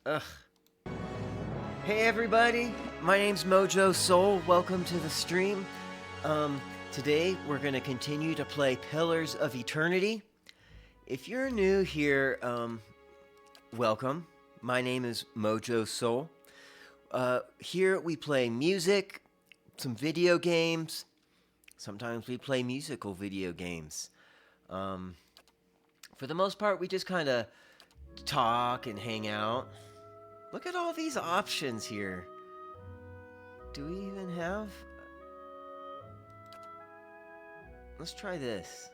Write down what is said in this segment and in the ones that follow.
Ugh. Hey everybody, my name's Mojo Soul. Welcome to the stream. Today we're going to continue to play Pillars of Eternity. If you're new here, welcome. My name is Mojo Soul. Here we play music, some video games. Sometimes we play musical video games. For the most part, we just kind of talk and hang out. Look at all these options here. Do we even have? Let's try this.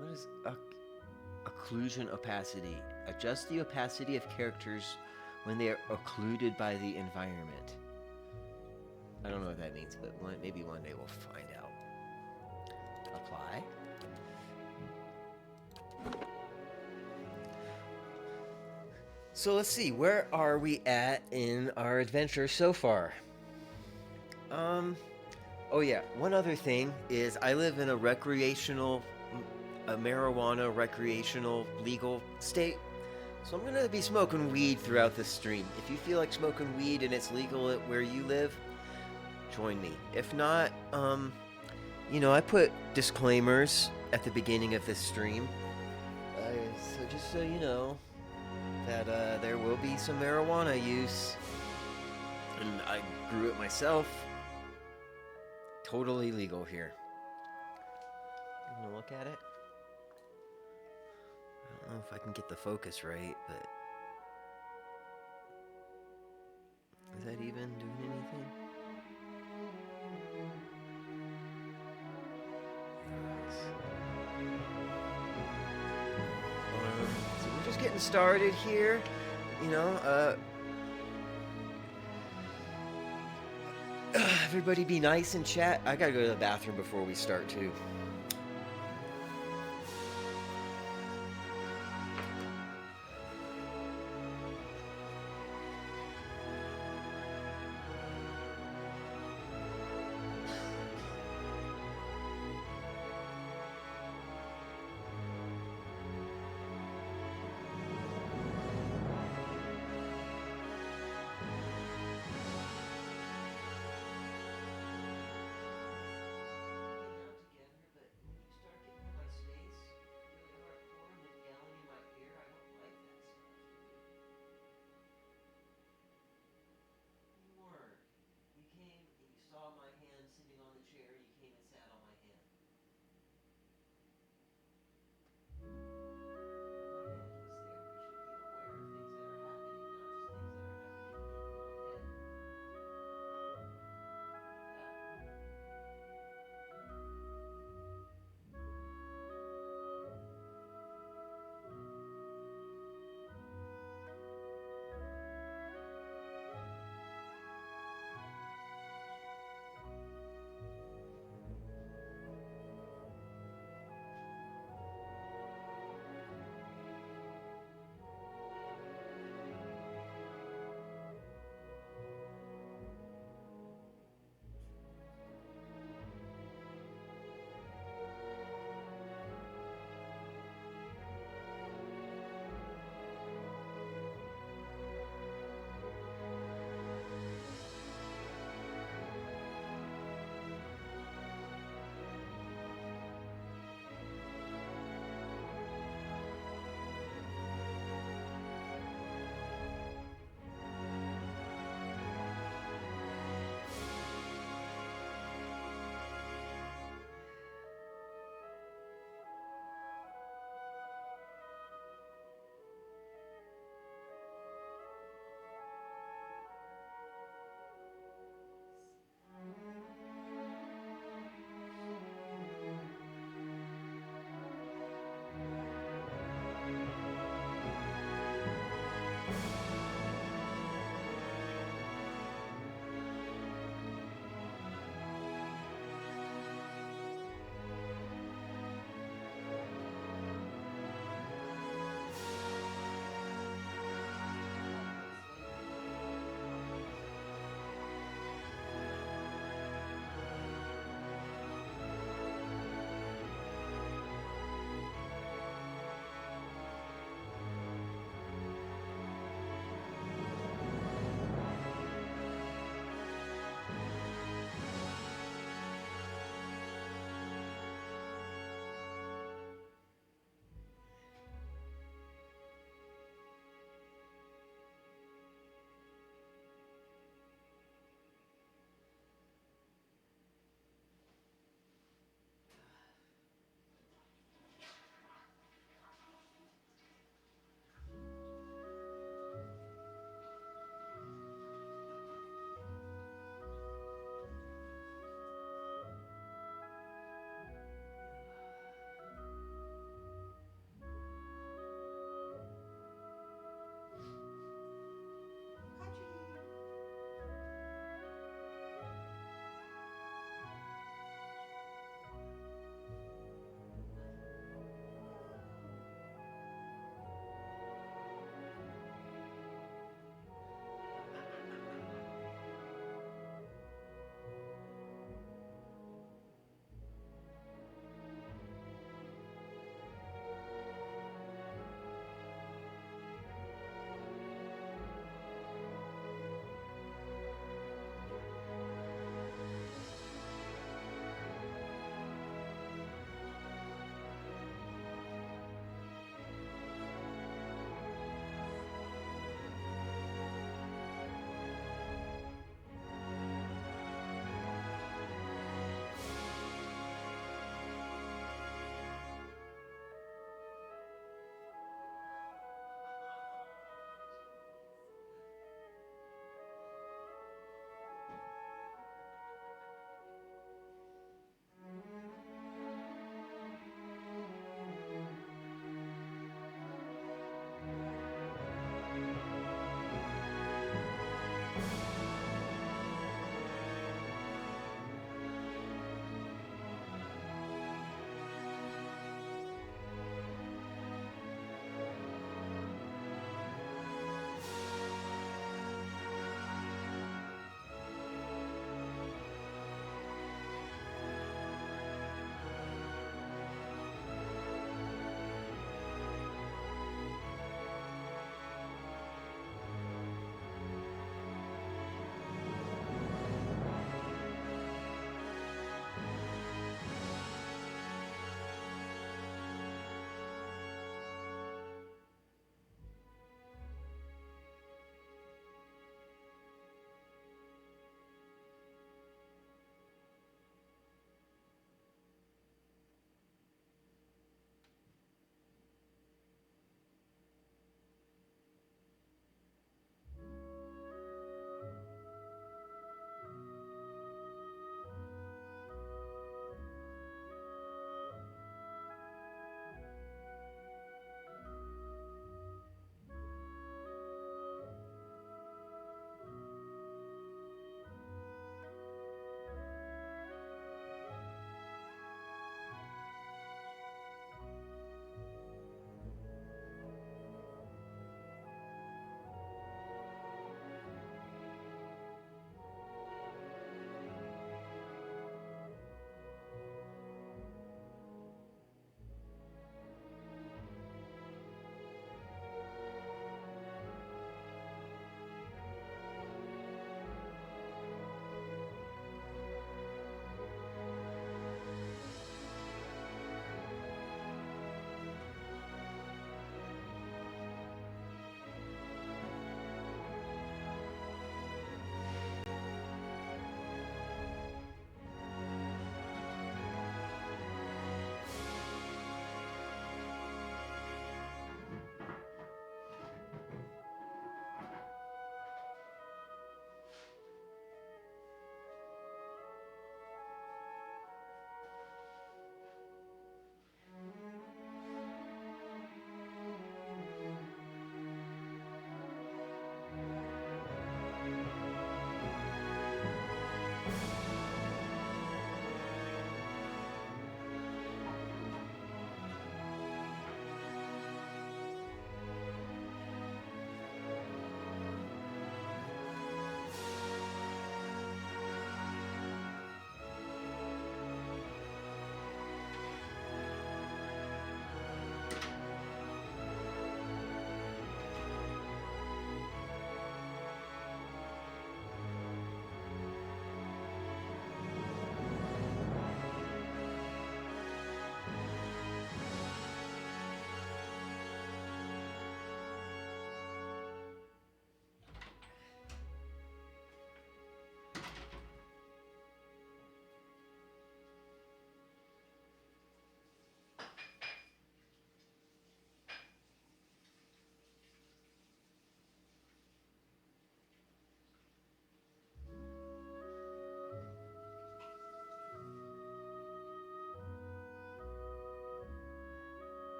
What is occlusion opacity? Adjust the opacity of characters when they are occluded by the environment. I don't know what that means, but maybe one day we'll find out. Apply. So let's see, where are we at in our adventure so far? Oh yeah, one other thing is I live in a marijuana recreational legal state. So I'm gonna be smoking weed throughout the stream. If you feel like smoking weed and it's legal at where you live, join me. If not, I put disclaimers at the beginning of this stream. So just so you know, that there will be some marijuana use. And I grew it myself. Totally legal here. You wanna look at it? I don't know if I can get the focus right, but is that even doing anything? So we're just getting started here. Everybody be nice in chat. I gotta go to the bathroom before we start too.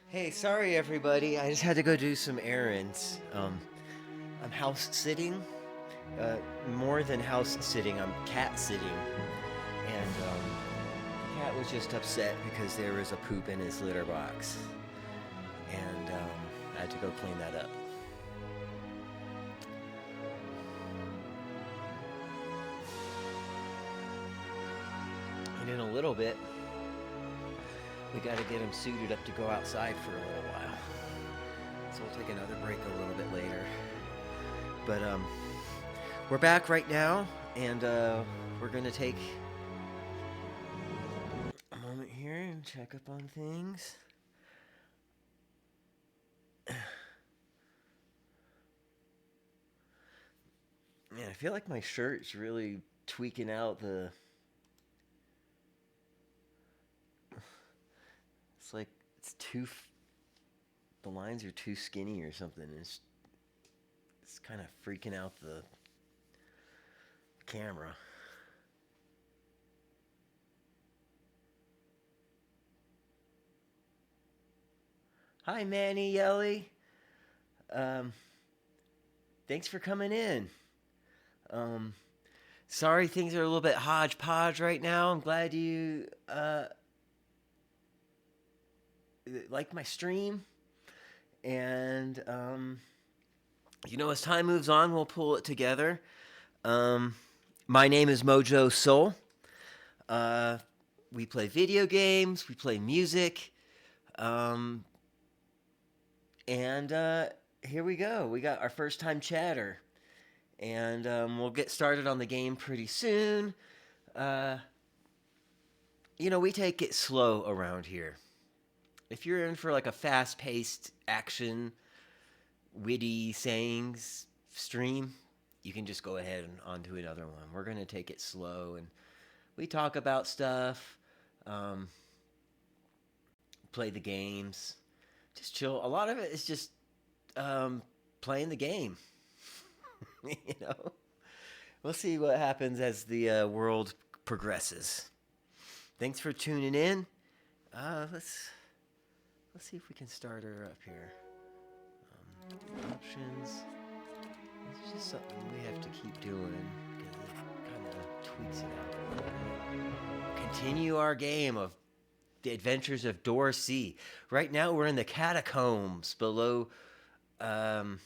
Hey, sorry everybody. I just had to go do some errands. I'm house sitting. Uh, More than house sitting, I'm cat sitting. And the cat was just upset because there was a poop in his litter box. And I had to go clean that up. And in a little bit, we got to get him suited up to go outside for a little while. So we'll take another break a little bit later. But we're back right now, and we're gonna take a moment here and check up on things. Man, I feel like my shirt's really tweaking out the. It's like it's too. The lines are too skinny or something. It's kind of freaking out the camera. Hi, Manny Yelly. Um, Thanks for coming in. Um, Sorry things are a little bit hodgepodge right now. I'm glad you like my stream. And as time moves on, we'll pull it together. My name is Mojo Soul. We play video games, we play music, and here we go. We got our first time chatter, and we'll get started on the game pretty soon. We take it slow around here. If you're in for like a fast-paced action, witty sayings stream, you can just go ahead and on to another one. We're going to take it slow, and we talk about stuff, play the games, just chill. A lot of it is just playing the game. We'll see what happens as the world progresses. Thanks for tuning in. Let's see if we can start her up here. Options. It's just something we have to keep doing because it kind of tweaks it out a little bit. Continue our game of the adventures of Dorsey. Right now we're in the catacombs below the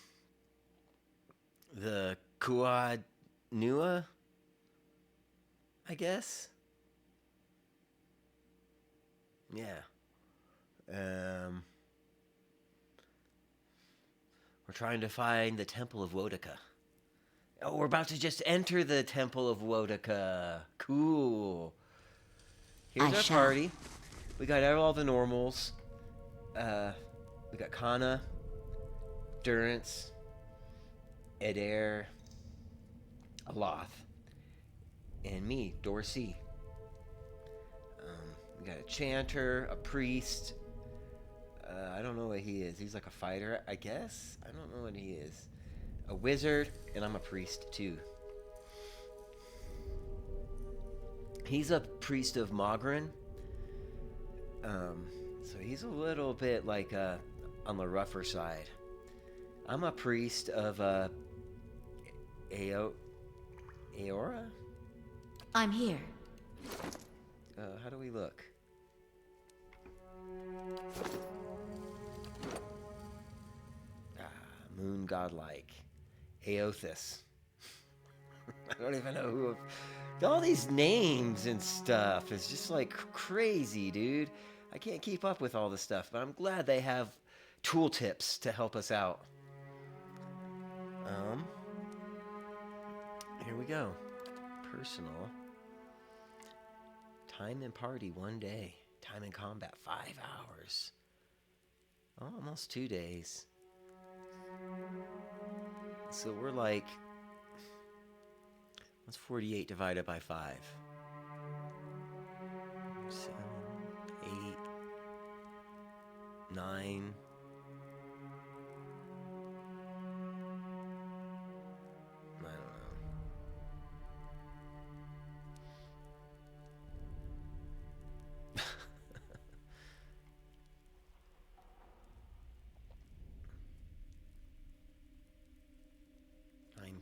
Kuad Nua, I guess. Yeah. We're trying to find the Temple of Wodaka. Oh, we're about to just enter the Temple of Wodaka. Cool. Here's our party. We got all the normals. We got Kana, Durance, Adair, Aloth, and me, Dorsey. We got a chanter, a priest. I don't know what he is. He's like a fighter, I guess. I don't know what he is. A wizard, and I'm a priest too. He's a priest of Mogren. So he's a little bit like on the rougher side. I'm a priest of Aora? I'm here. How do we look? Moon godlike. Aothis. I don't even know who. All these names and stuff is just like crazy, dude. I can't keep up with all this stuff, but I'm glad they have tooltips to help us out. Here we go. Personal. Time in party 1 day. Time in combat 5 hours. Almost 2 days. So we're like, what's 48 divided by 5? 7, 8, 9. I don't know.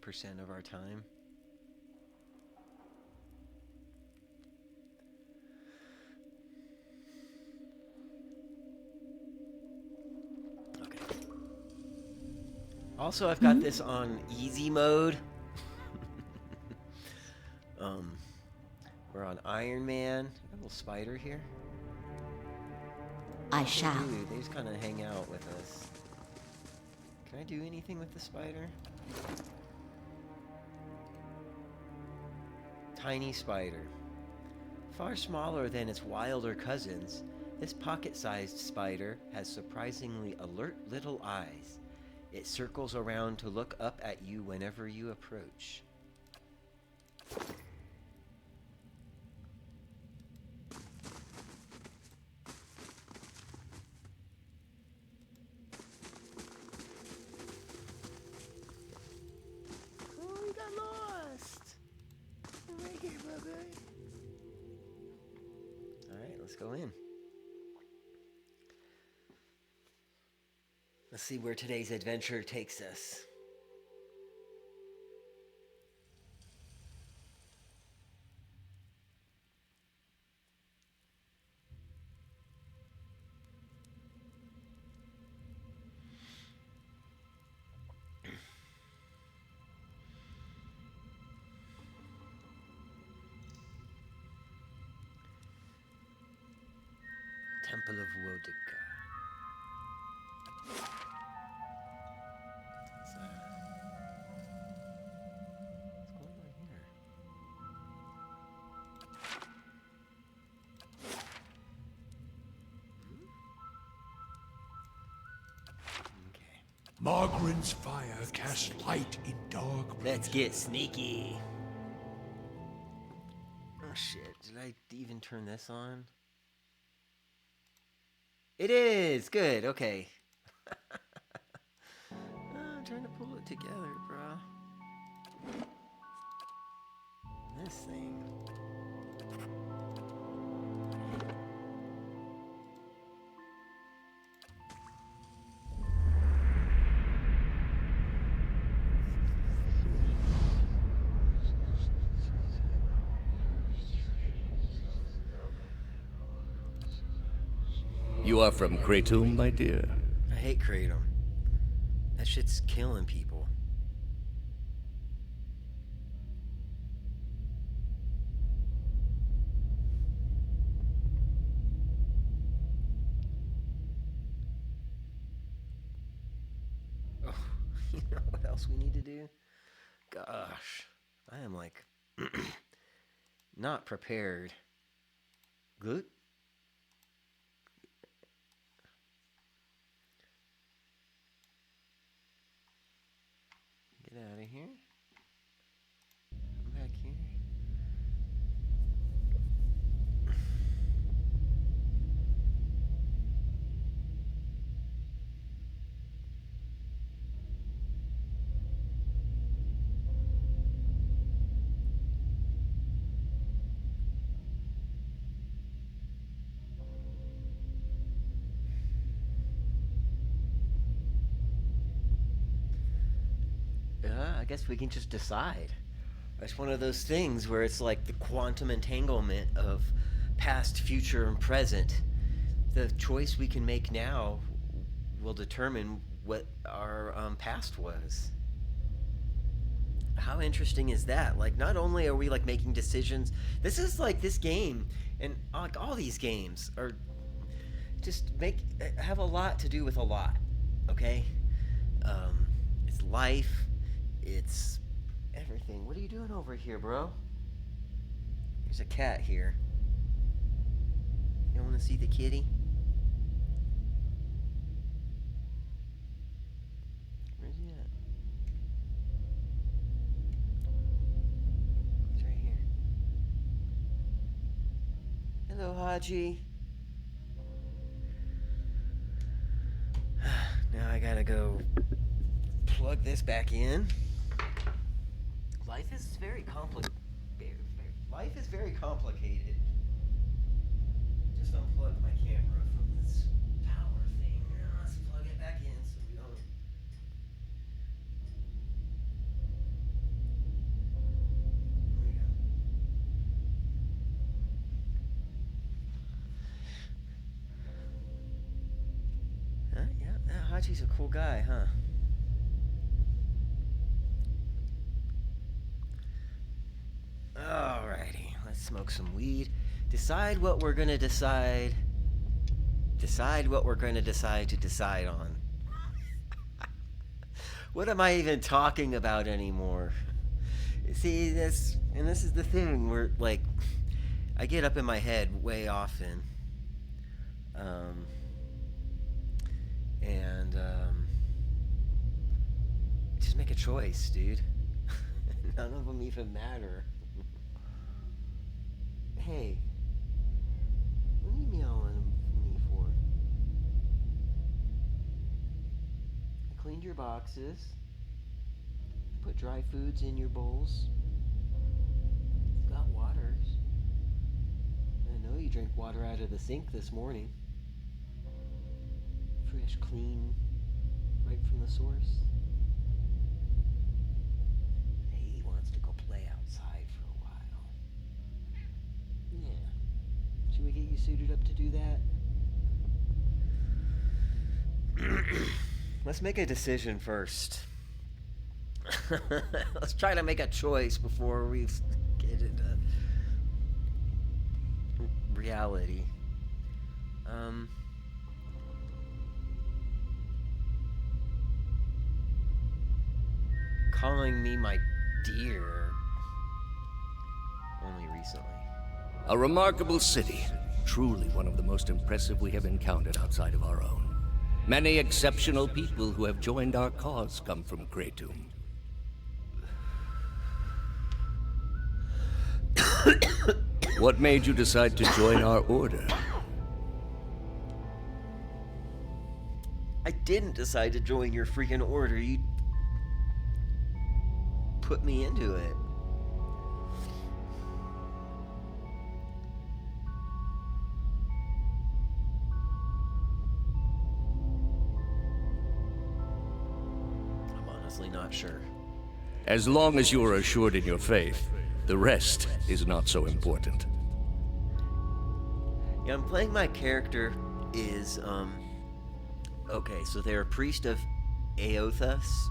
90% of our time. Okay. Also, I've got this on easy mode. We're on Iron Man. A little spider here. I shall. Dude, they just kind of hang out with us. Can I do anything with the spider? Tiny spider. Far smaller than its wilder cousins, this pocket-sized spider has surprisingly alert little eyes. It circles around to look up at you whenever you approach. Go in. Let's see where today's adventure takes us. Temple of Wodika. What's going on here? Okay. Margaren's fire casts light in dark places. Let's get sneaky. Oh shit, did I even turn this on? It is! Good, okay. I'm trying to pull it together, bro. This thing. You are from Kratom, my dear? I hate Kratom. That shit's killing people. Oh, you know what else we need to do? Gosh, I am like not prepared. Good. Get out of here. Come back here. I guess we can just decide. It's one of those things where it's like the quantum entanglement of past, future, and present. The choice we can make now will determine what our past was. How interesting is that? Like, not only are we like making decisions, this is like this game, and like all these games are just have a lot to do with a lot. Okay, it's life. It's everything. What are you doing over here, bro? There's a cat here. You want to see the kitty? Where's he at? He's right here. Hello, Haji. Now I gotta go plug this back in. Life is very complicated. Life is very complicated. Just unplug my camera from this power thing. Let's plug it back in so we don't. Hachi's a cool guy, huh? Alrighty, let's smoke some weed. Decide what we're gonna decide. Decide what we're gonna decide to decide on. What am I even talking about anymore? See, this is the thing where, like, I get up in my head way often. Just make a choice, dude. None of them even matter. Hey, what are you meowing at me for? I cleaned your boxes. Put dry foods in your bowls. Got waters. I know you drank water out of the sink this morning. Fresh, clean, right from the source. Hey, he wants to go play outside for a while. Yeah. Should we get you suited up to do that? Let's make a decision first. Let's try to make a choice before we get into reality. Calling me my dear only recently. A remarkable city. Truly one of the most impressive we have encountered outside of our own. Many exceptional people who have joined our cause come from Kratom. What made you decide to join our order? I didn't decide to join your freaking order. You put me into it. I'm honestly not sure. As long as you are assured in your faith, the rest is not so important. Yeah, I'm playing my character is, okay, so they're a priest of Aothus.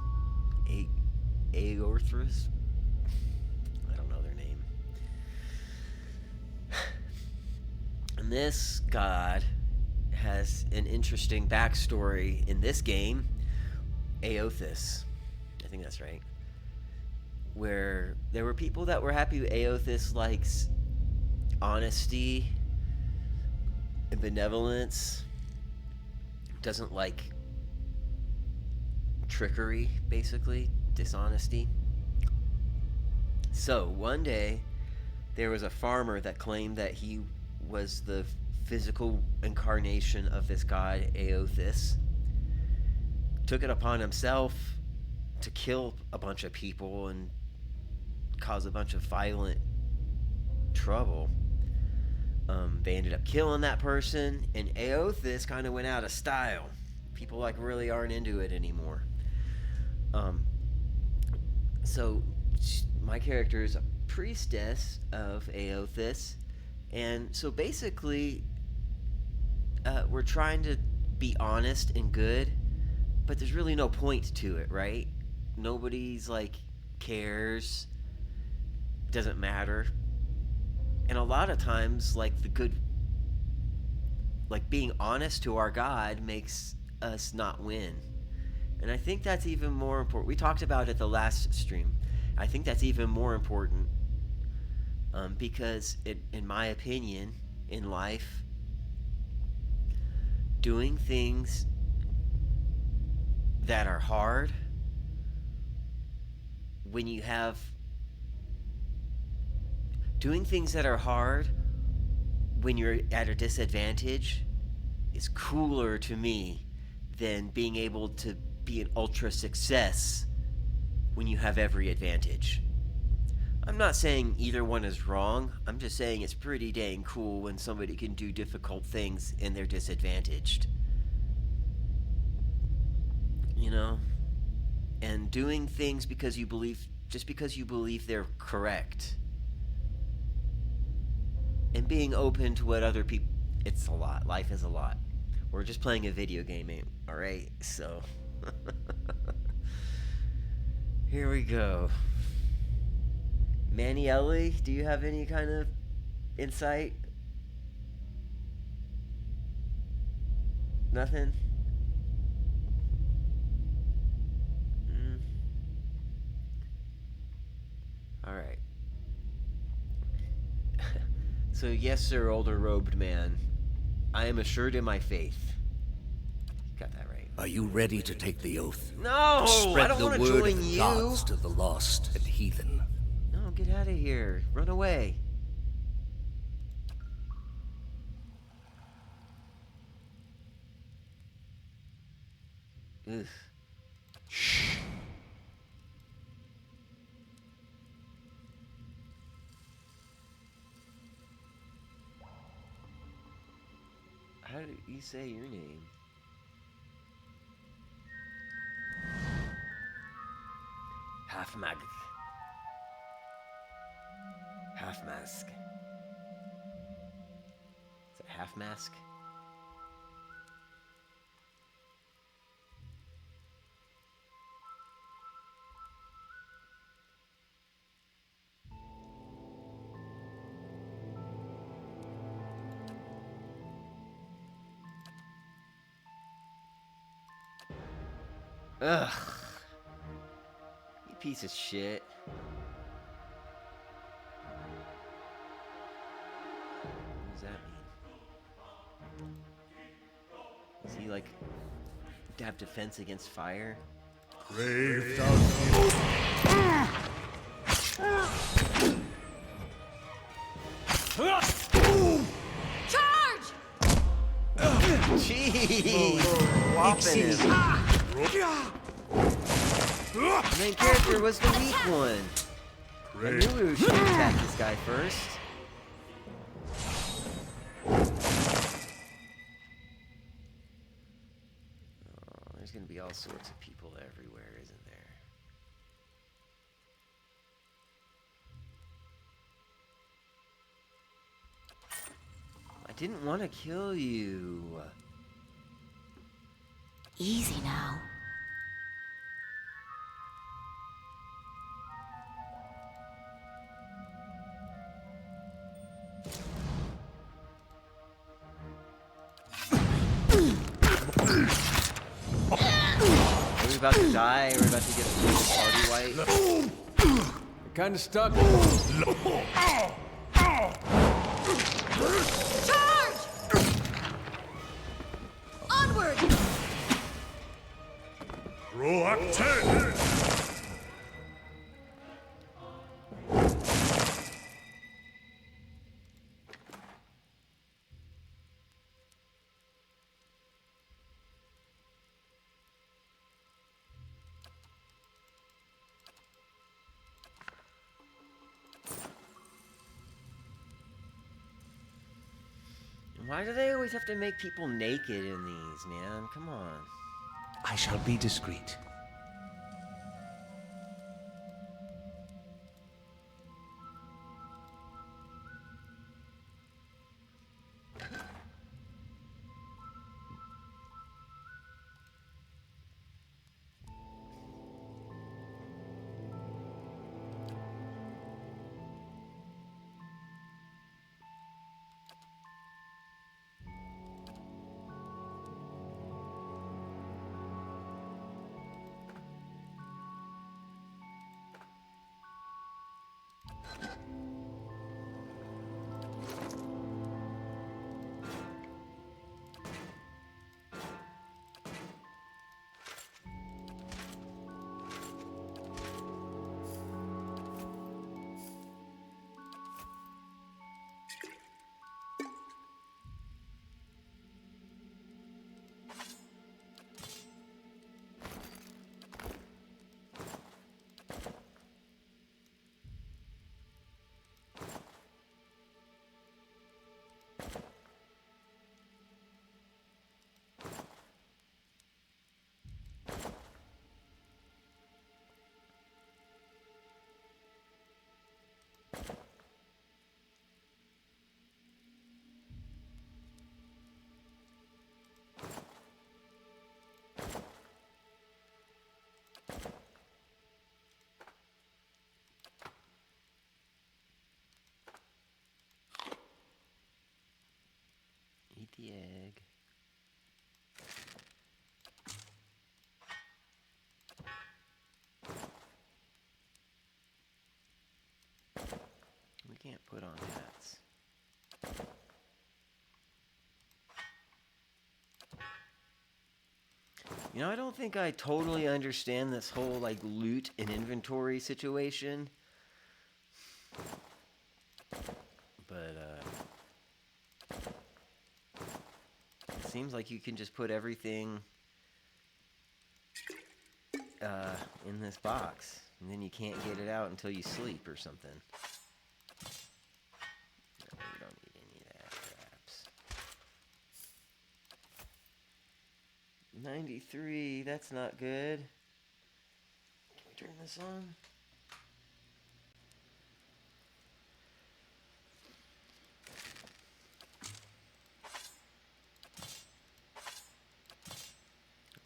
Aorthus? I don't know their name. And this god has an interesting backstory in this game. Aothus. I think that's right. Where there were people that were happy with Aothus likes honesty and benevolence, doesn't like trickery, basically, dishonesty. So one day there was a farmer that claimed that he was the physical incarnation of this god Aothus, took it upon himself to kill a bunch of people and cause a bunch of violent trouble. They ended up killing that person, and Aothus kind of went out of style. People like really aren't into it anymore. So my character is a priestess of Aothus, and so basically we're trying to be honest and good, but there's really no point to it, right? Nobody's like cares, doesn't matter. And a lot of times, like, the good, like, being honest to our God makes us not win. And I think that's even more important. We talked about it the last stream. I think that's even more important because, in my opinion, in life, doing things that are hard when you have doing things that are hard when you're at a disadvantage is cooler to me than being able to be an ultra success when you have every advantage. I'm not saying either one is wrong. I'm just saying it's pretty dang cool when somebody can do difficult things and they're disadvantaged. You know? And doing things because you believe, just because you believe they're correct. And being open to what other people, it's a lot. Life is a lot. We're just playing a video game, alright? So. Here we go. Manielli, do you have any kind of insight? Nothing? Alright. So, yes, sir, older robed man. I am assured in my faith. Got that right. Are you ready to take the oath? No! I Spread don't the want to word join of the you! gods to the lost and heathen. No, get out of here. Run away. Ugh. Shh. How do you say your name? Half mag. Half mask. Is it half mask? Ugh. You piece of shit. What does that mean? Is he like have defense against fire? Brave thou Charge! Jeez! Whopping him. The main character was the weak one. I knew we should attack this guy first. Oh, there's gonna be all sorts of people everywhere, isn't there? I didn't want to kill you. Easy now. Are we about to die? Are we about to get the party white? You're kinda stuck. Charge! Onward! Roak 10! Why do they always have to make people naked in these, man? Come on. I shall be discreet. We can't put on hats. You know, I don't think I totally understand this whole, like, loot and inventory situation. But, it seems like you can just put everything, in this box. And then you can't get it out until you sleep or something. No, we don't need any of that craps. 93, that's not good. Can we turn this on?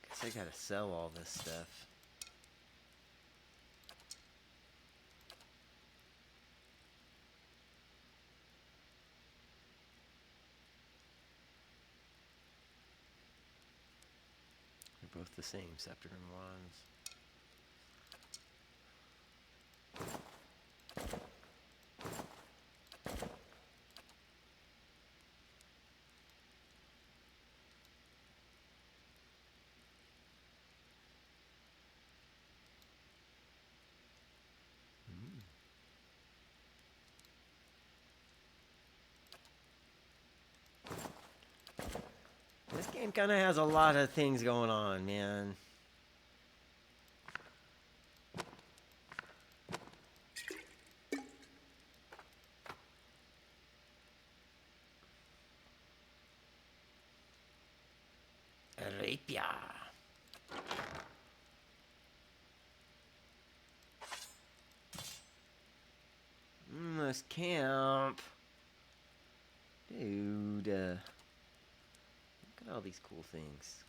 Guess I gotta sell all this stuff. They're both the same, scepter and wands. This game kind of has a lot of things going on, man. Arabia. This camp. Dude, look at all these cool things.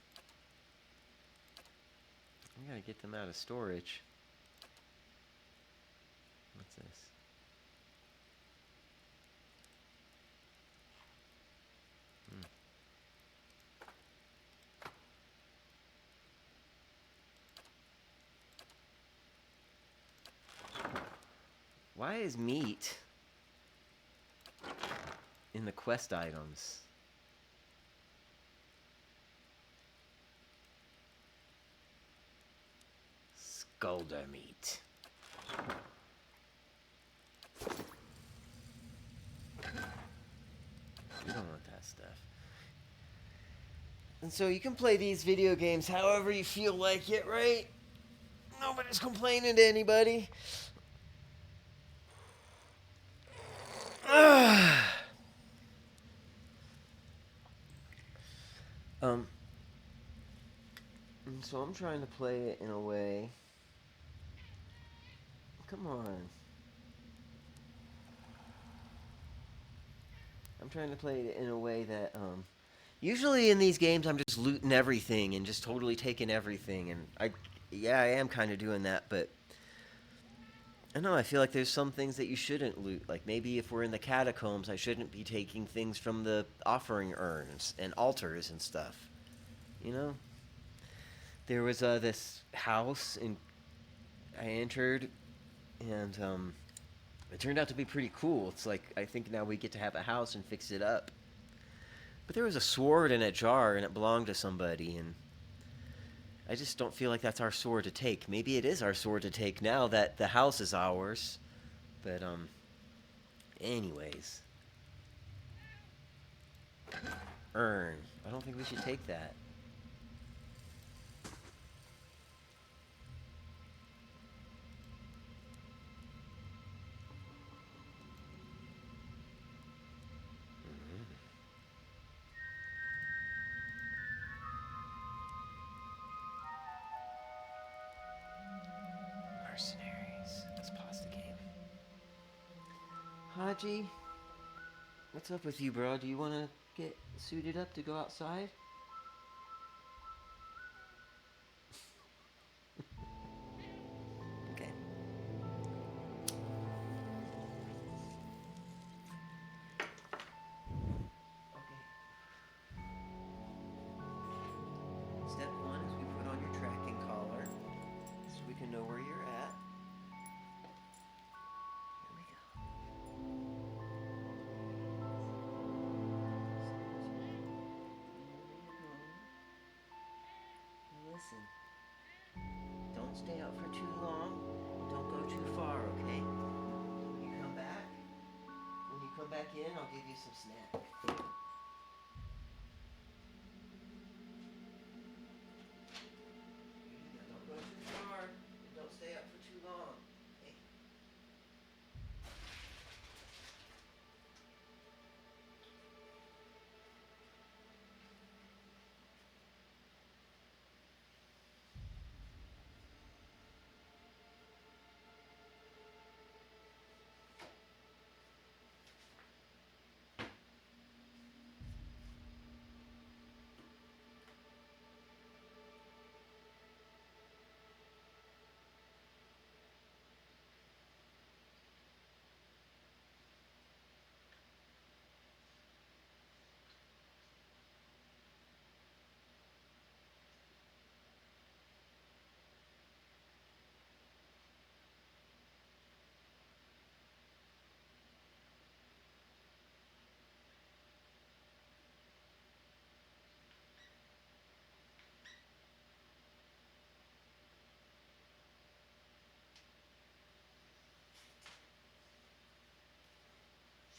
I gotta get them out of storage. What's this? Why is meat in the quest items? Skulder meat. You don't want that stuff. And so you can play these video games however you feel like it, right? Nobody's complaining to anybody. And so I'm trying to play it in a way. Come on. I'm trying to play it in a way that, usually in these games I'm just looting everything and just totally taking everything, and I am kind of doing that, but I know, I feel like there's some things that you shouldn't loot. Like maybe if we're in the catacombs, I shouldn't be taking things from the offering urns and altars and stuff. You know? There was this house I entered, and it turned out to be pretty cool. It's like, I think now we get to have a house and fix it up. But there was a sword in a jar, and it belonged to somebody, and I just don't feel like that's our sword to take. Maybe it is our sword to take now that the house is ours. But, anyways. Urn. I don't think we should take that. Mercenaries. Let's pause the game. Haji, what's up with you, bro? Do you want to get suited up to go outside? Okay. Okay. Step one is we put on your tracking collar so we can know where you're at. Here we go. stay out for too long. Don't go too far, okay? When you come back in, I'll give you some snack. Don't go too far. Don't stay up for too long. Okay?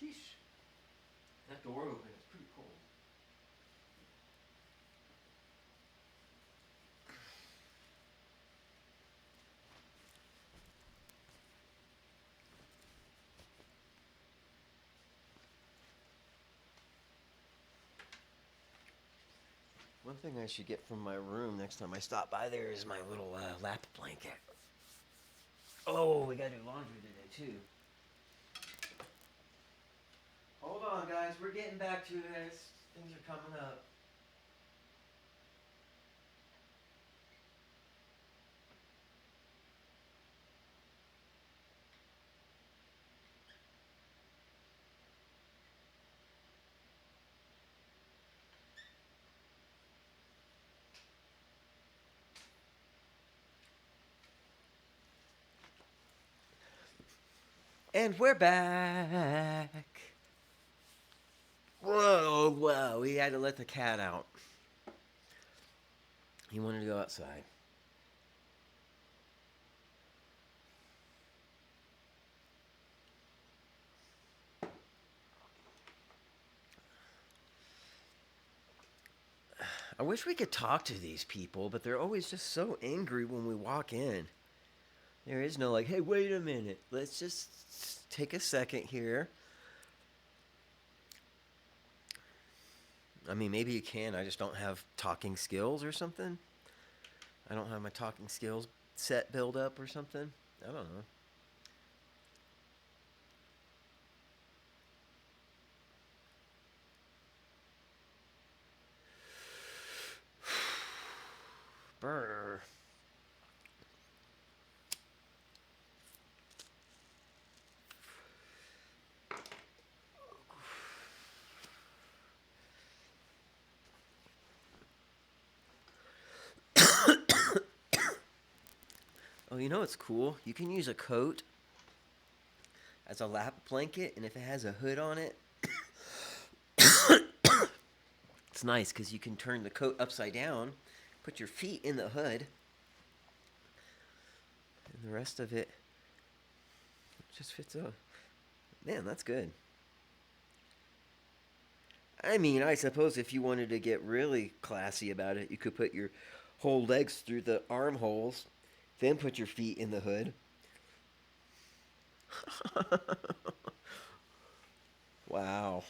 Sheesh. That door open is pretty cold. One thing I should get from my room next time I stop by there is my little lap blanket. Oh, we gotta do laundry today too. Hold on, guys. We're getting back to this. Things are coming up. And we're back. Whoa, we had to let the cat out. He wanted to go outside. I wish we could talk to these people, but they're always just so angry when we walk in. There is no like, hey, wait a minute. Let's just take a second here. I mean, maybe you can. I just don't have talking skills or something. I don't have my talking skills set build up or something. I don't know. Brr. Oh, you know what's cool? You can use a coat as a lap blanket, and if it has a hood on it, it's nice because you can turn the coat upside down, put your feet in the hood, and the rest of it just fits up. Man, that's good. I mean, I suppose if you wanted to get really classy about it, you could put your whole legs through the armholes, then put your feet in the hood. Wow.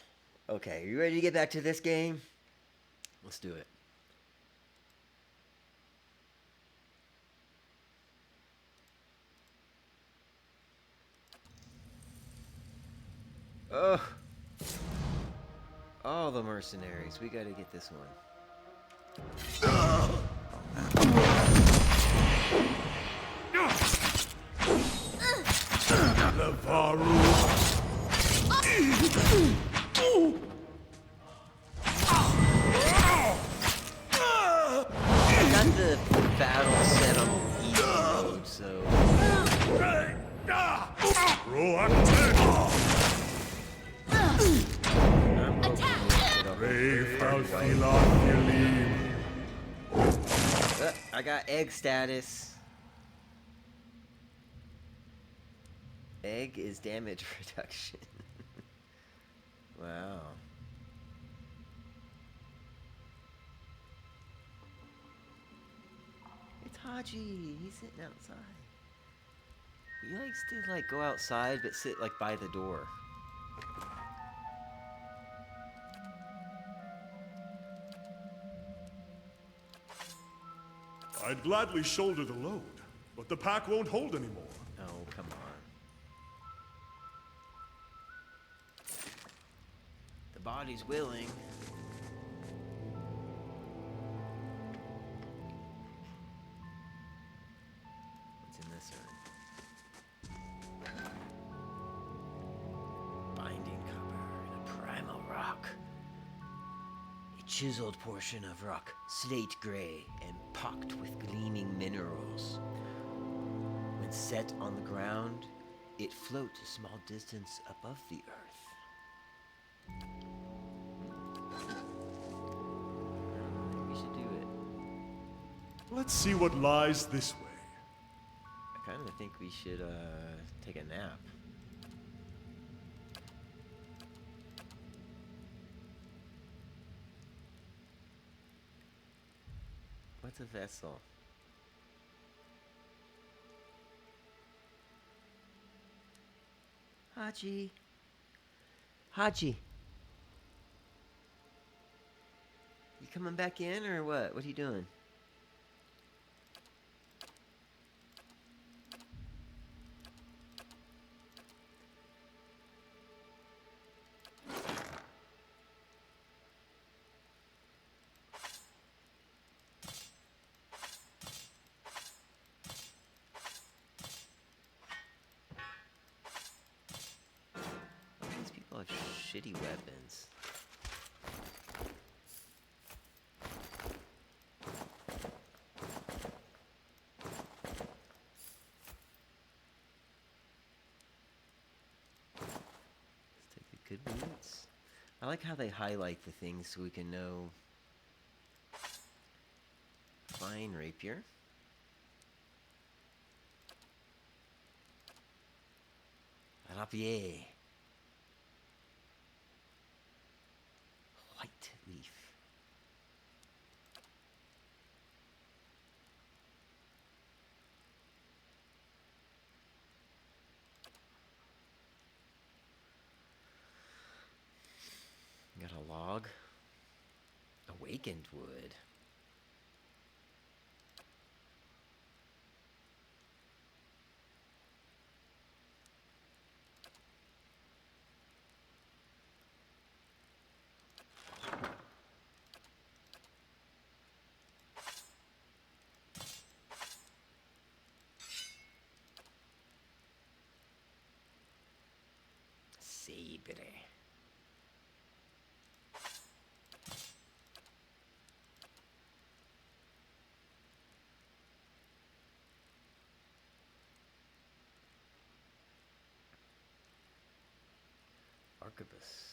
Okay, you ready to get back to this game? Let's do it. Oh. All the mercenaries. We gotta get this one. The Varu. I got the battle set on easy mode, so. I got egg status. Egg is damage reduction. Wow. It's Haji. He's sitting outside. He likes to like go outside but sit like by the door. I'd gladly shoulder the load, but the pack won't hold anymore. Oh, come on. The body's willing. What's in this urn? Binding copper and a primal rock. A chiseled portion of rock, slate gray and pocked with gleaming minerals. When set on the ground, it floats a small distance above the earth. I think we should do it. Let's see what lies this way. I kind of think we should take a nap. What's a vessel? Haji. Haji. You coming back in or what? What are you doing? These people have shitty weapons. Let's take the good boots. I like how they highlight the things so we can know. Fine rapier. Rapier. White leaf. Got a log. Awakened wood. Sabre. Arquebus.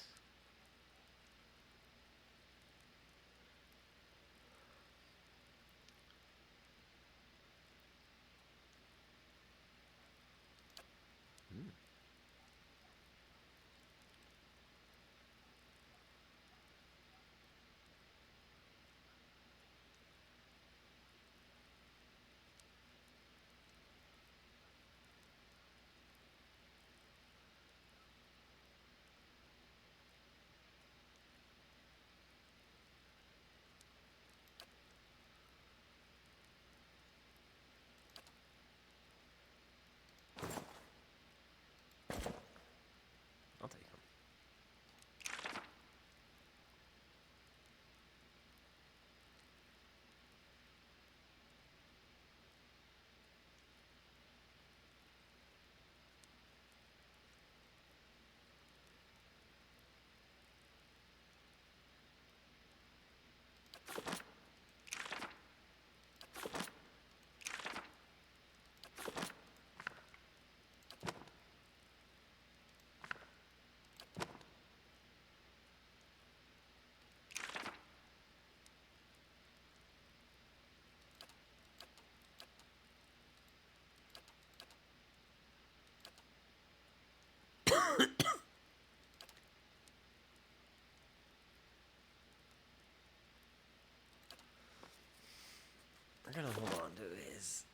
gonna hold on to his.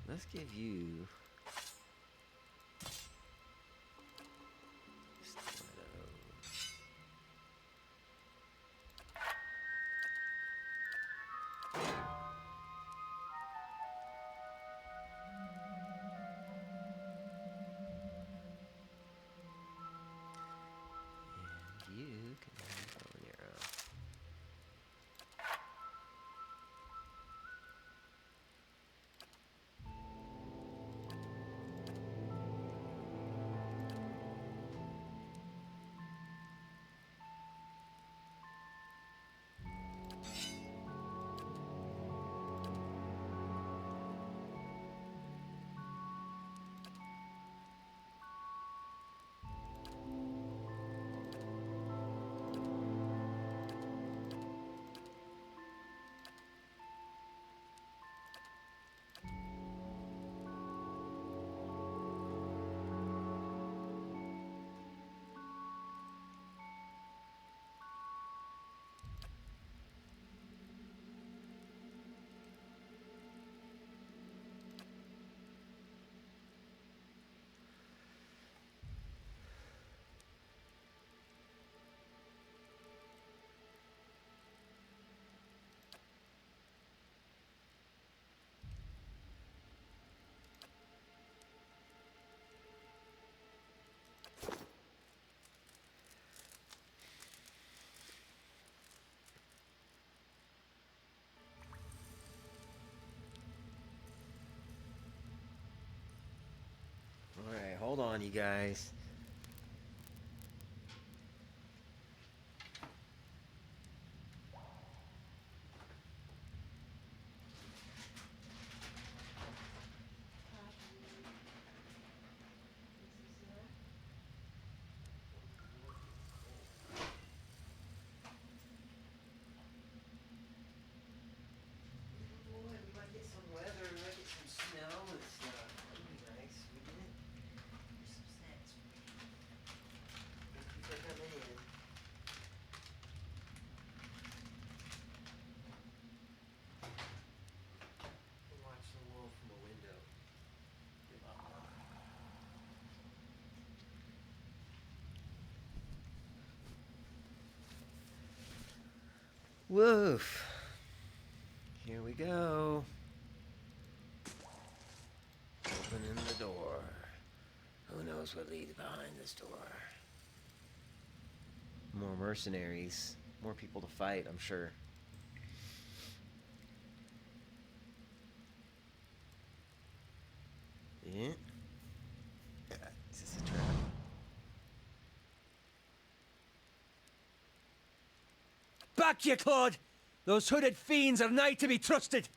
Let's give you just one of those. And you can have a bow and arrow. Alright, hold on, you guys. We might get some weather, we might get some snow and stuff. That'd be nice, wouldn't it? There's some snacks for me. Thank you for coming in. Can watch the world from a window. Woof. Here we go. Opening the door. Who knows what leads behind this door? More mercenaries. More people to fight, I'm sure. Yeah. Is this a trap? Back, ye Claude! Those hooded fiends are nigh to be trusted!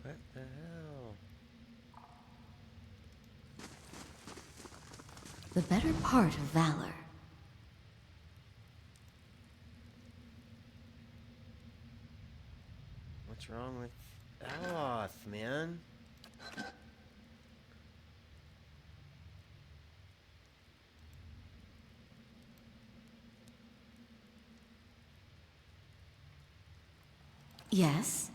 What the hell? The better part of valor. man. Yes?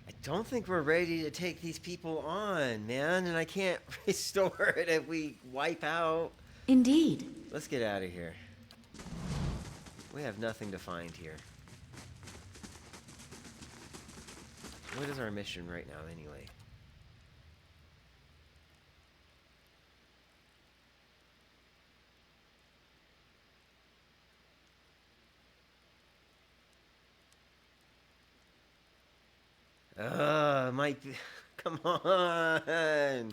I don't think we're ready to take these people on, man, and I can't restore it if we wipe out. Indeed. Let's get out of here. We have nothing to find here. What is our mission right now, anyway? Might be... Come on!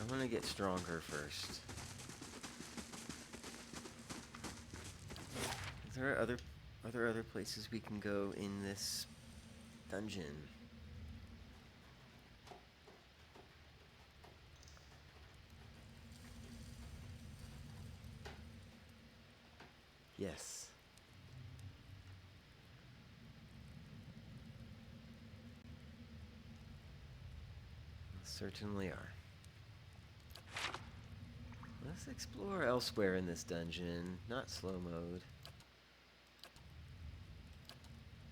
I'm gonna get stronger first. Is there other places we can go in this dungeon? Yes. Certainly are. Let's explore elsewhere in this dungeon. Not slow mode.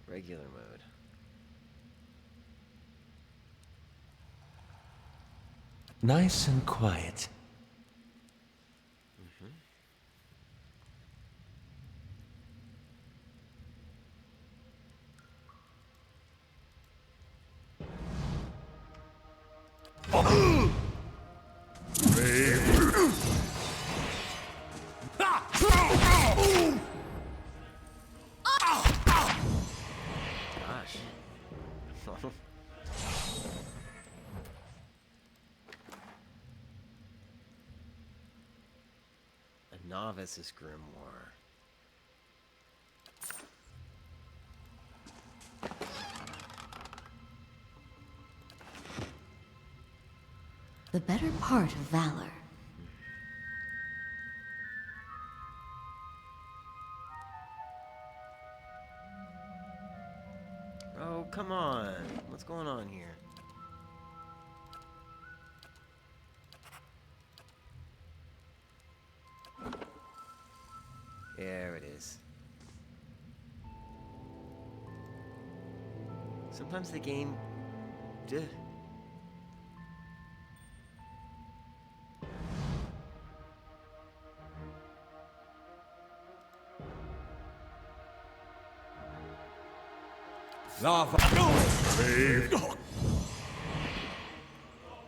Regular mode. Nice and quiet. Gosh. A novice's grimoire. The better part of valor. Oh, come on. What's going on here? There it is. Sometimes the game... Duh. Lava.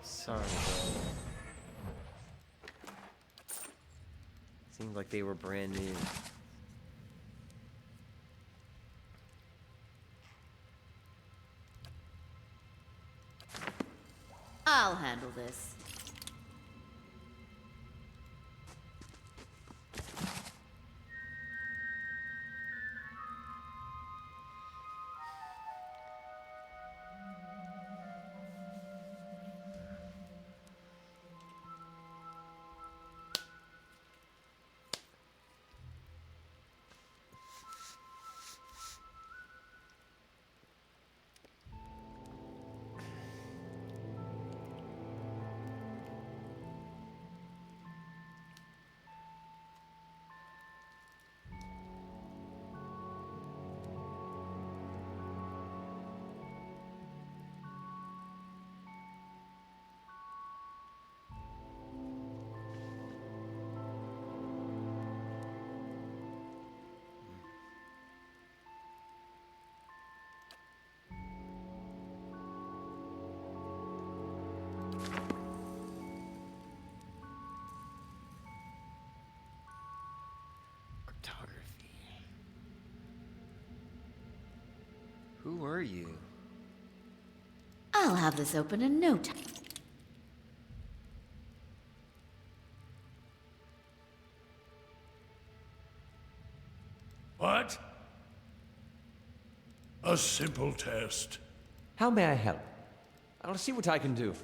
Sorry, bro. Seemed like they were brand new. I'll handle this. Who are you? I'll have this open in no time. What? A simple test. How may I help? I'll see what I can do.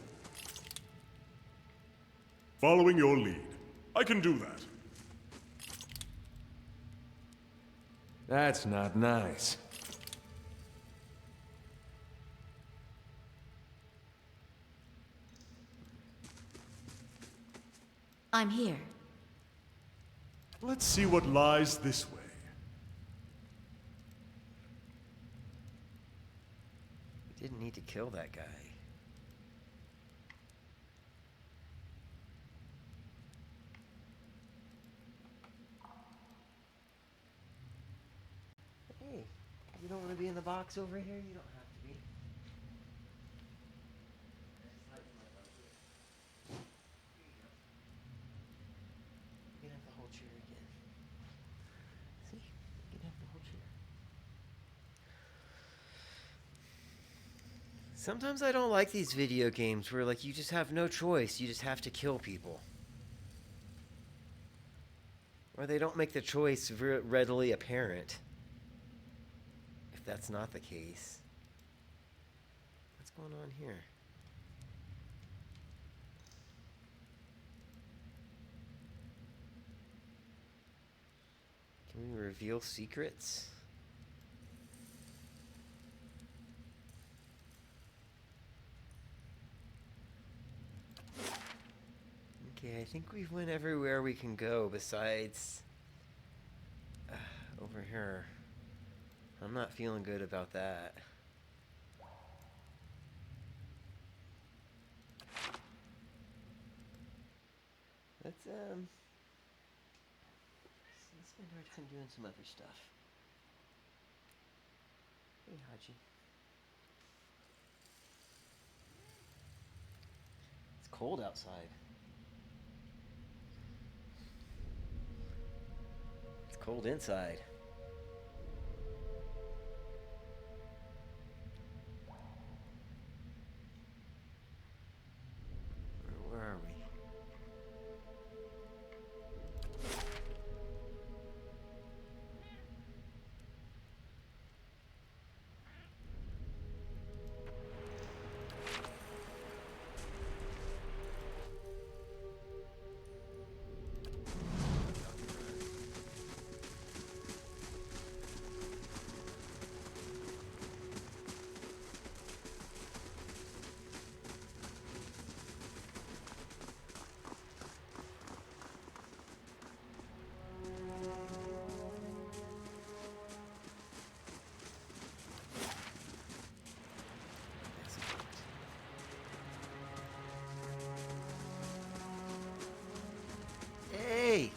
Following your lead. I can do that. That's not nice. I'm here. Let's see what lies this way. We didn't need to kill that guy. Hey, you don't want to be in the box over here? You don't have to be. You can have the whole chair again. See? You can have the whole chair. Sometimes I don't like these video games where, like, you just have no choice. You just have to kill people. Or they don't make the choice readily apparent. If that's not the case. What's going on here? Can we reveal secrets? Okay, I think we've went everywhere we can go besides over here. I'm not feeling good about that. Let's spend our time doing some other stuff. Hey, Haji. It's cold outside. It's cold inside. Where are we? Hey!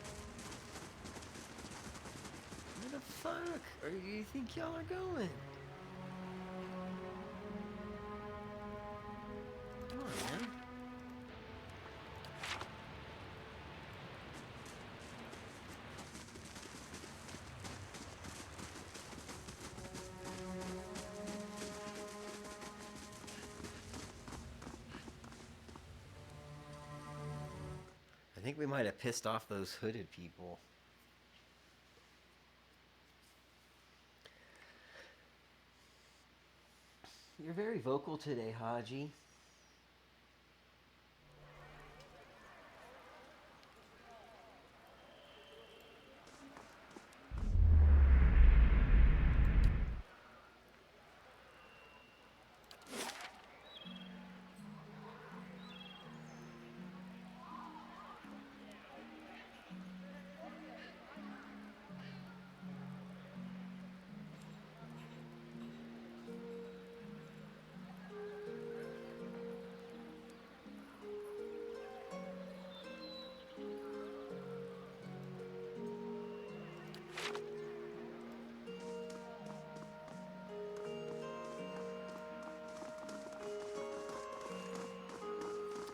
Where the fuck are you think y'all are going? Come on, man. I think we might have pissed off those hooded people. You're very vocal today, Haji.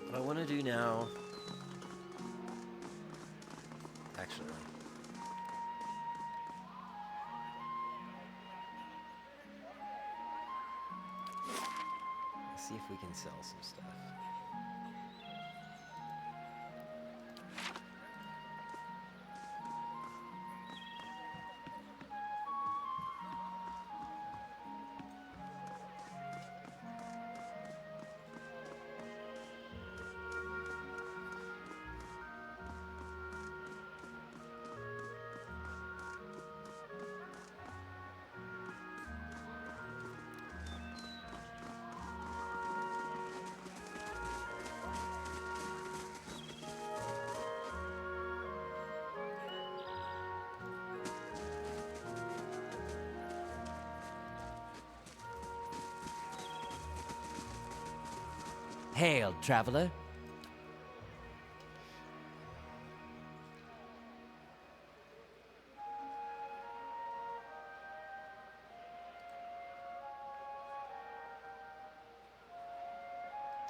What I want to do now... Actually... see if we can sell some stuff. Hail, traveler.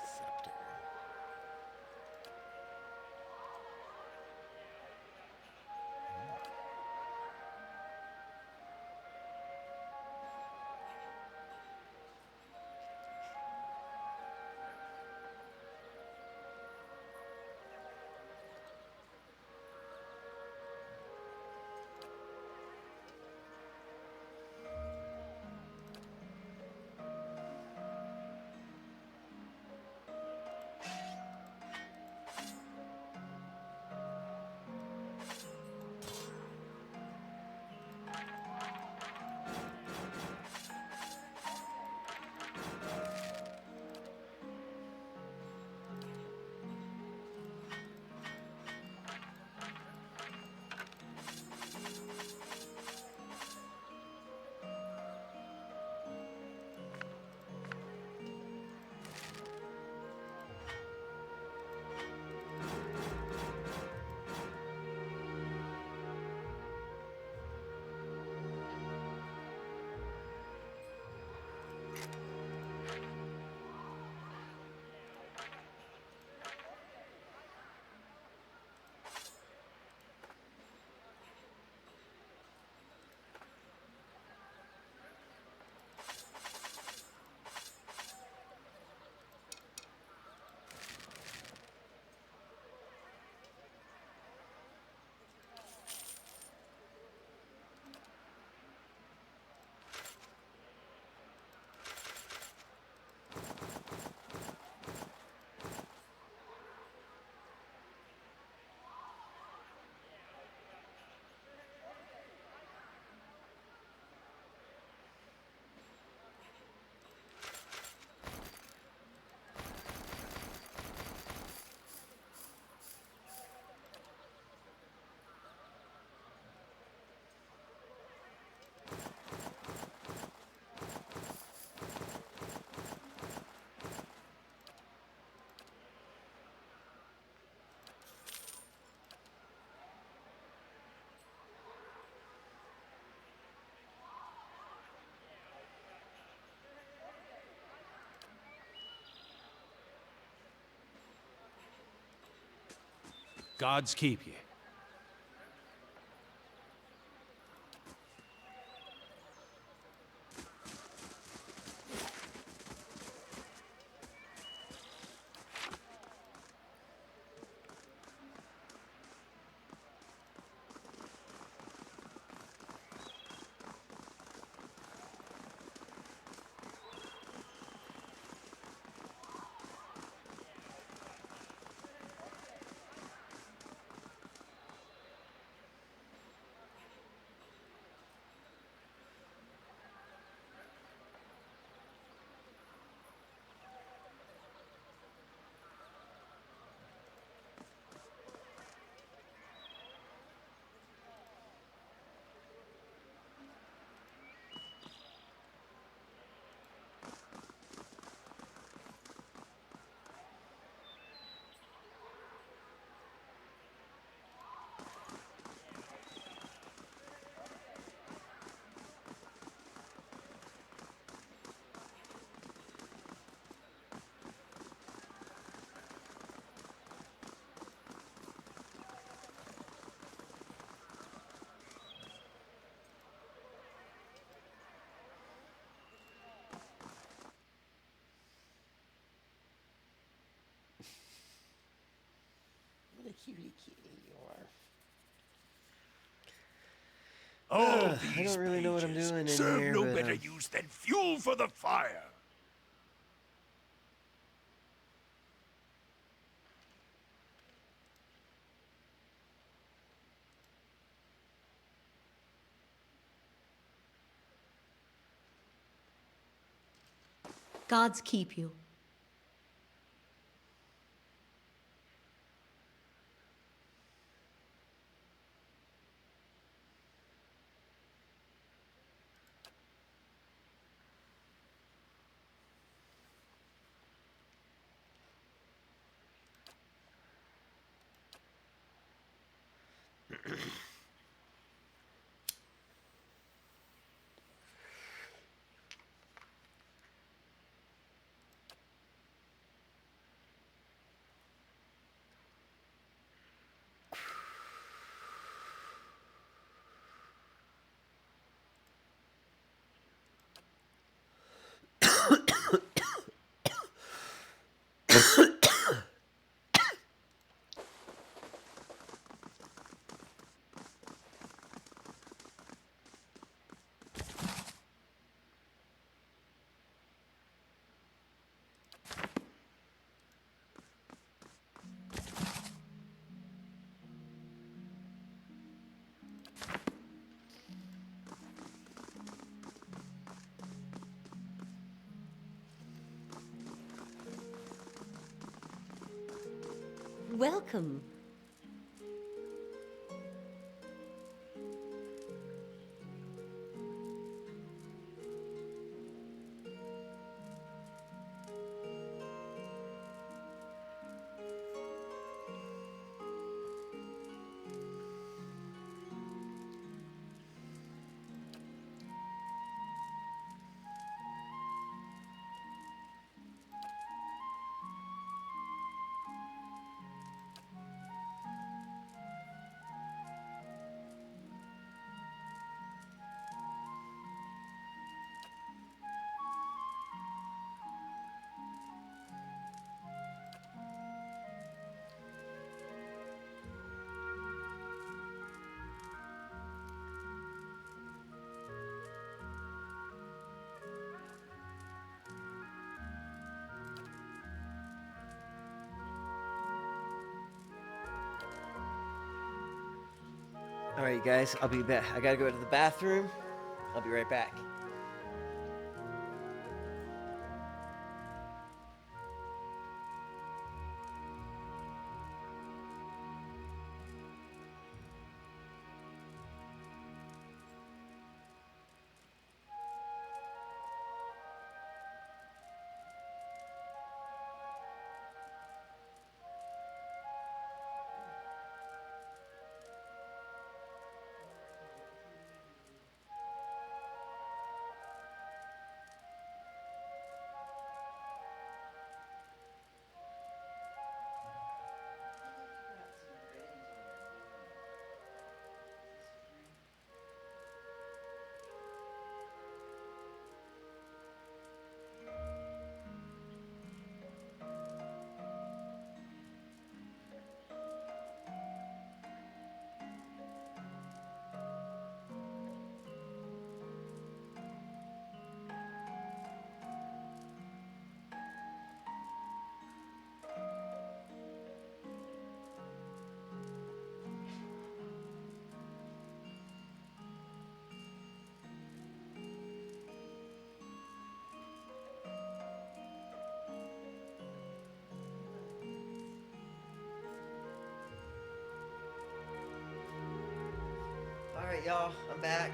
Scepter. Gods keep ye. cutie kitty you are. All I these don't really know what I'm pages doing in serve here, no but, better use than fuel for the fire. Gods keep you. Welcome. All right, guys, I'll be back. I gotta go to the bathroom. I'll be right back. All right, y'all, I'm back.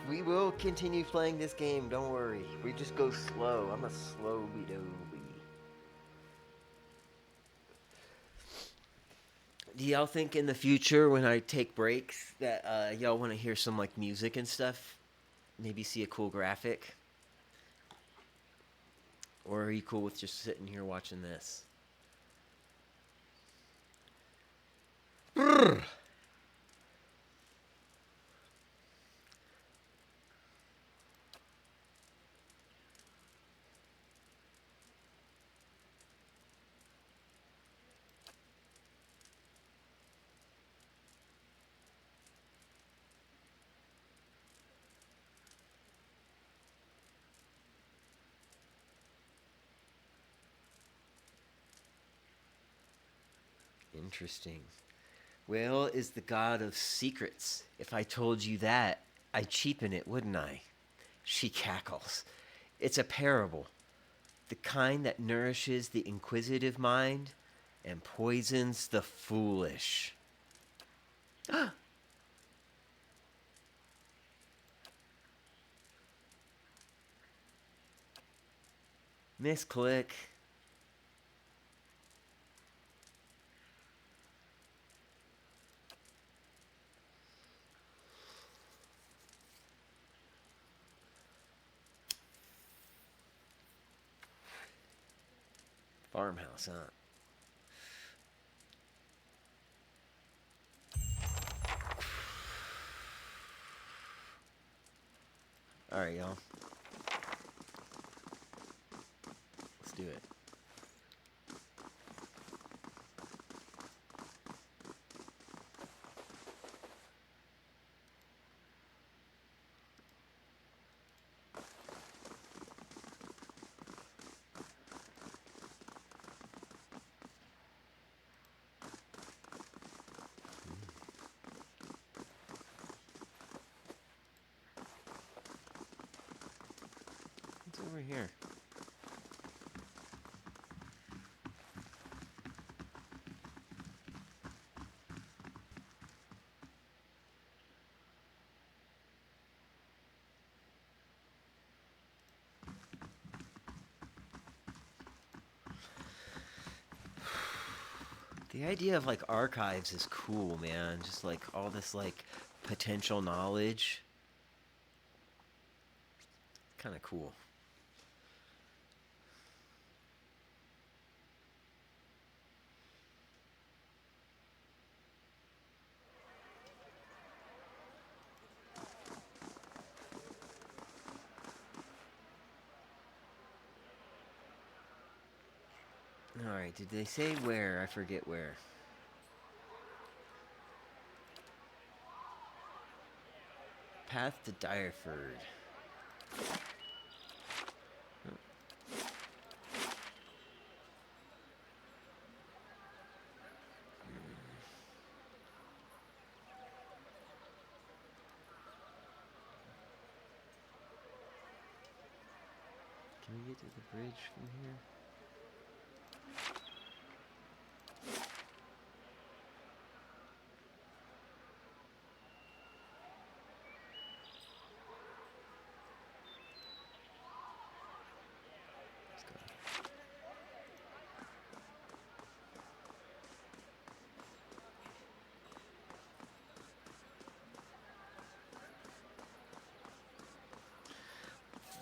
We will continue playing this game. Don't worry. We just go slow. I'm a slow doby. Do y'all think in the future when I take breaks that y'all want to hear some like music and stuff? Maybe see a cool graphic? Or are you cool with just sitting here watching this? Brrr. Interesting. Whale is the god of secrets. If I told you that, I'd cheapen it, wouldn't I? She cackles. It's a parable. The kind that nourishes the inquisitive mind and poisons the foolish. Misclick. Farmhouse, huh? Alright, y'all. Let's do it. What's over here? The idea of like archives is cool, man. Just like all this like potential knowledge. Kind of cool. Alright, did they say where? I forget where. Path to Direford. Can we get to the bridge from here? Let's go.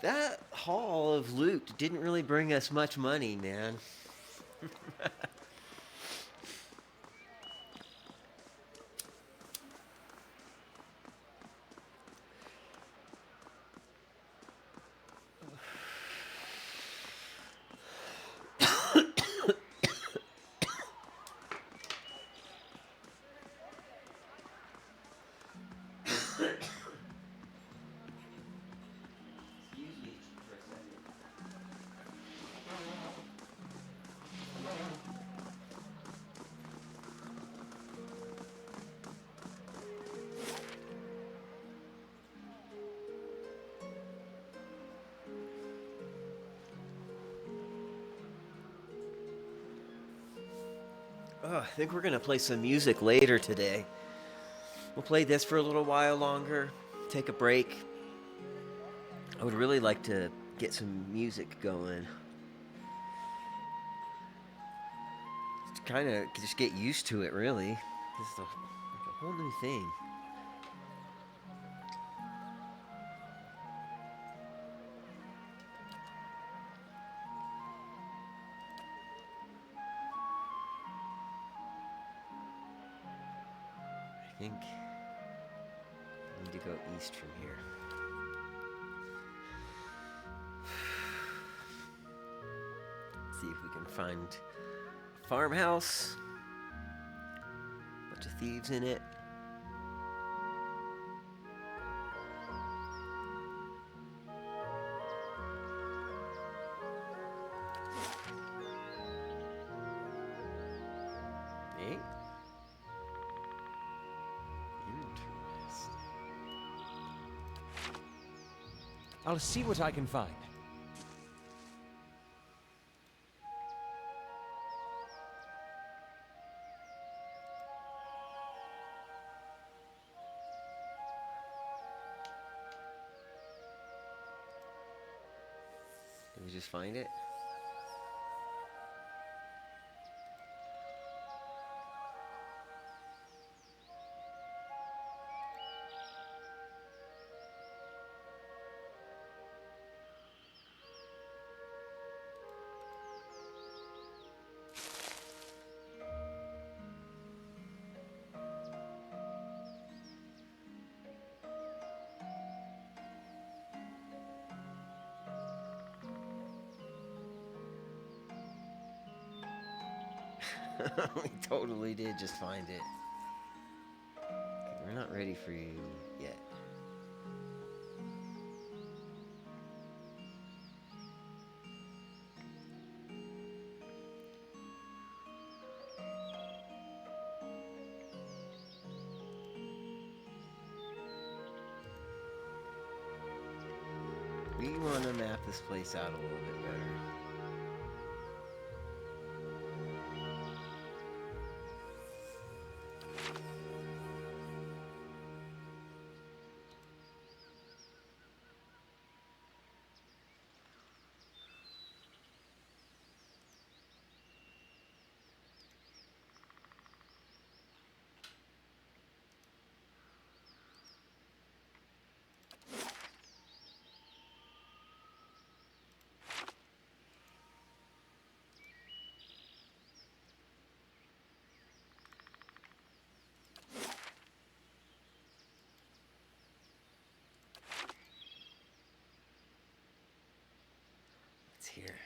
That haul of loot didn't really bring us much money, man. Oh, I think we're gonna play some music later today. We'll play this for a little while longer, take a break. I would really like to get some music going. Kind of just get used to it, really. This is like a whole new thing. I think I need to go east from here. See if we can find a farmhouse. Bunch of thieves in it. Hey. I'll see what I can find. Did we just find it? We totally did just find it. We're not ready for you yet. We want to map this place out a little bit better. It's here.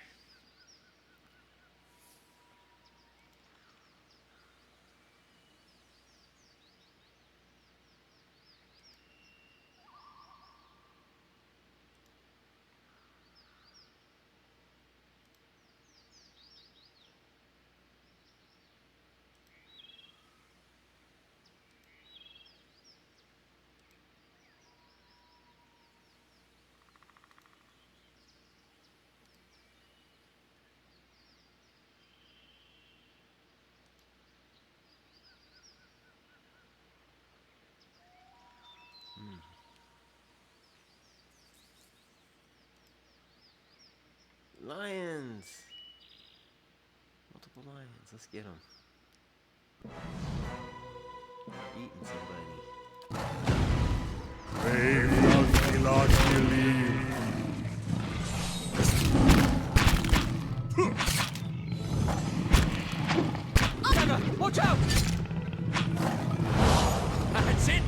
Lions! Multiple lions. Let's get them. Eating somebody. Brave Gilad Gilead. Dagger, watch out! That's it!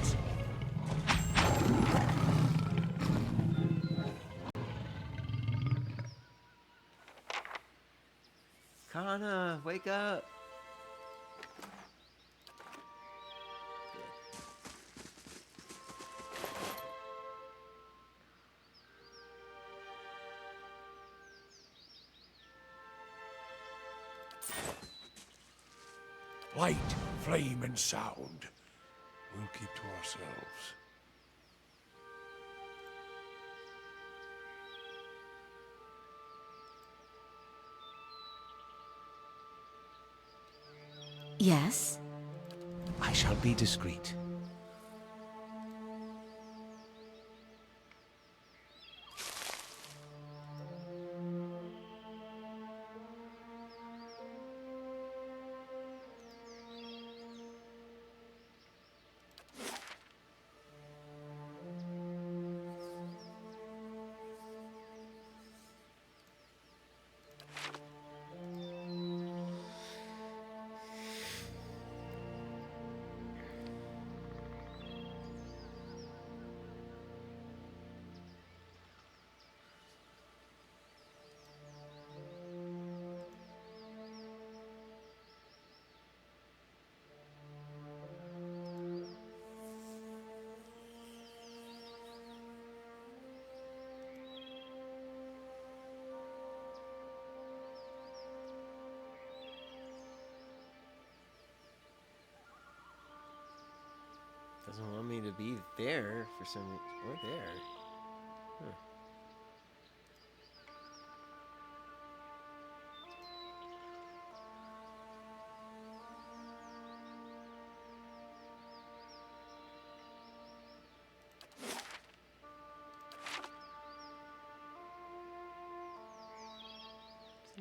Kana, wake up! Light, flame, and sound. We'll keep to ourselves. Yes? I shall be discreet. Doesn't want me to be there for some reason. Or there. Huh.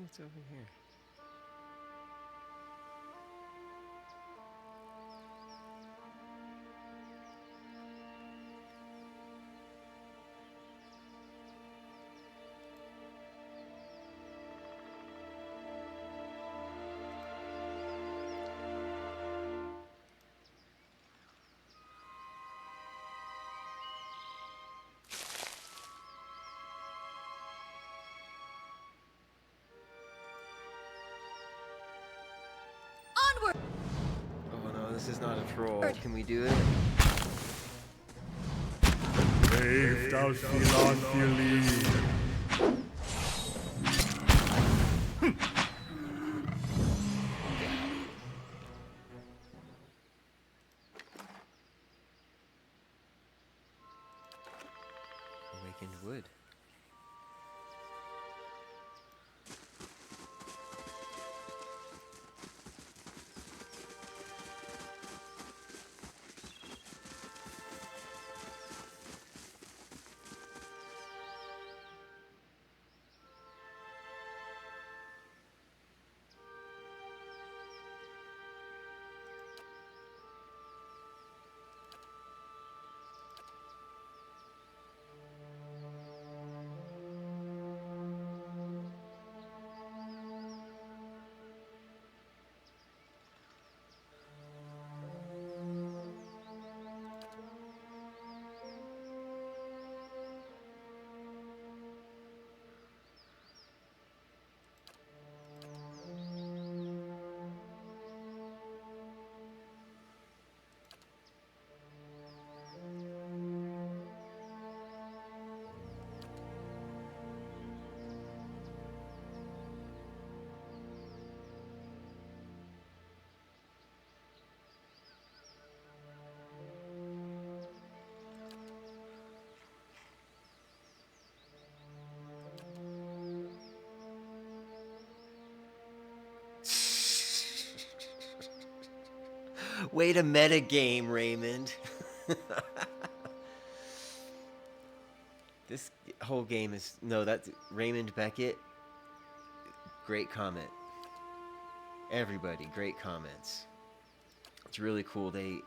What's over here? Onward! Oh no, this is not a troll. Can we do it? Brave thou Philanthili. Awakened wood. Way to metagame, Raymond. This whole game is... No, that's Raymond Beckett. Great comment. Everybody, great comments. It's really cool. They...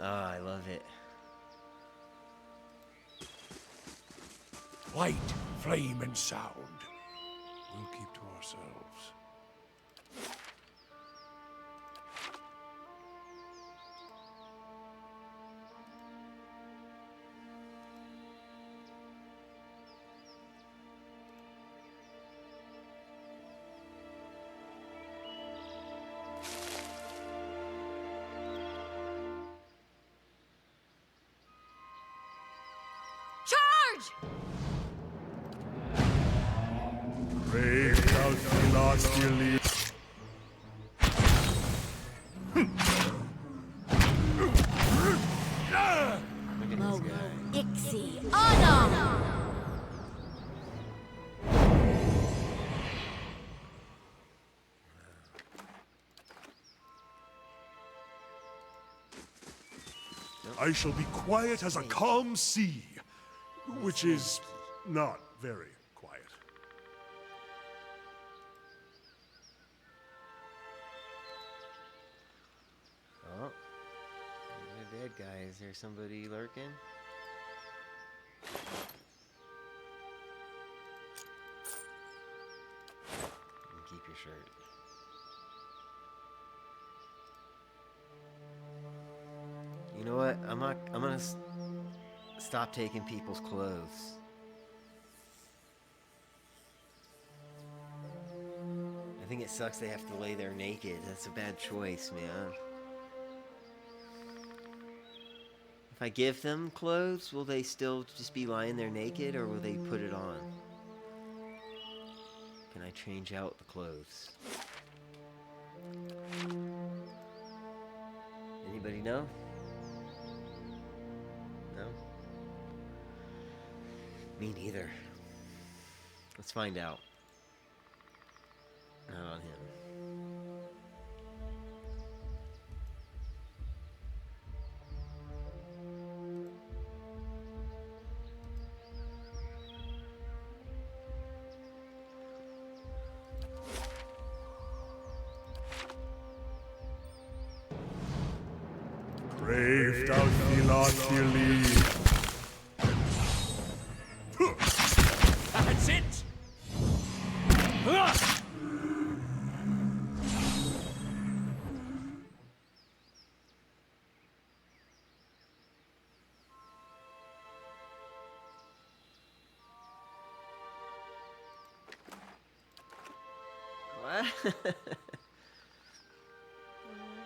Ah, I love it. Light, flame, and sound. We'll keep to ourselves. Charge! Brave thou Philanthili. Look at this Momo, guy. Ixie, Anna! I shall be quiet as a calm sea, which is not very quiet. Oh. There's a dead guy. Is there somebody lurking? And keep your shirt. You know what? I'm gonna stop taking people's clothes. I think it sucks they have to lay there naked. That's a bad choice, man. If I give them clothes, will they still just be lying there naked, or will they put it on? Can I change out the clothes? Anybody know? No? Me neither. Let's find out. Not on him. Brave thou Philothili. That's it! What? Oh,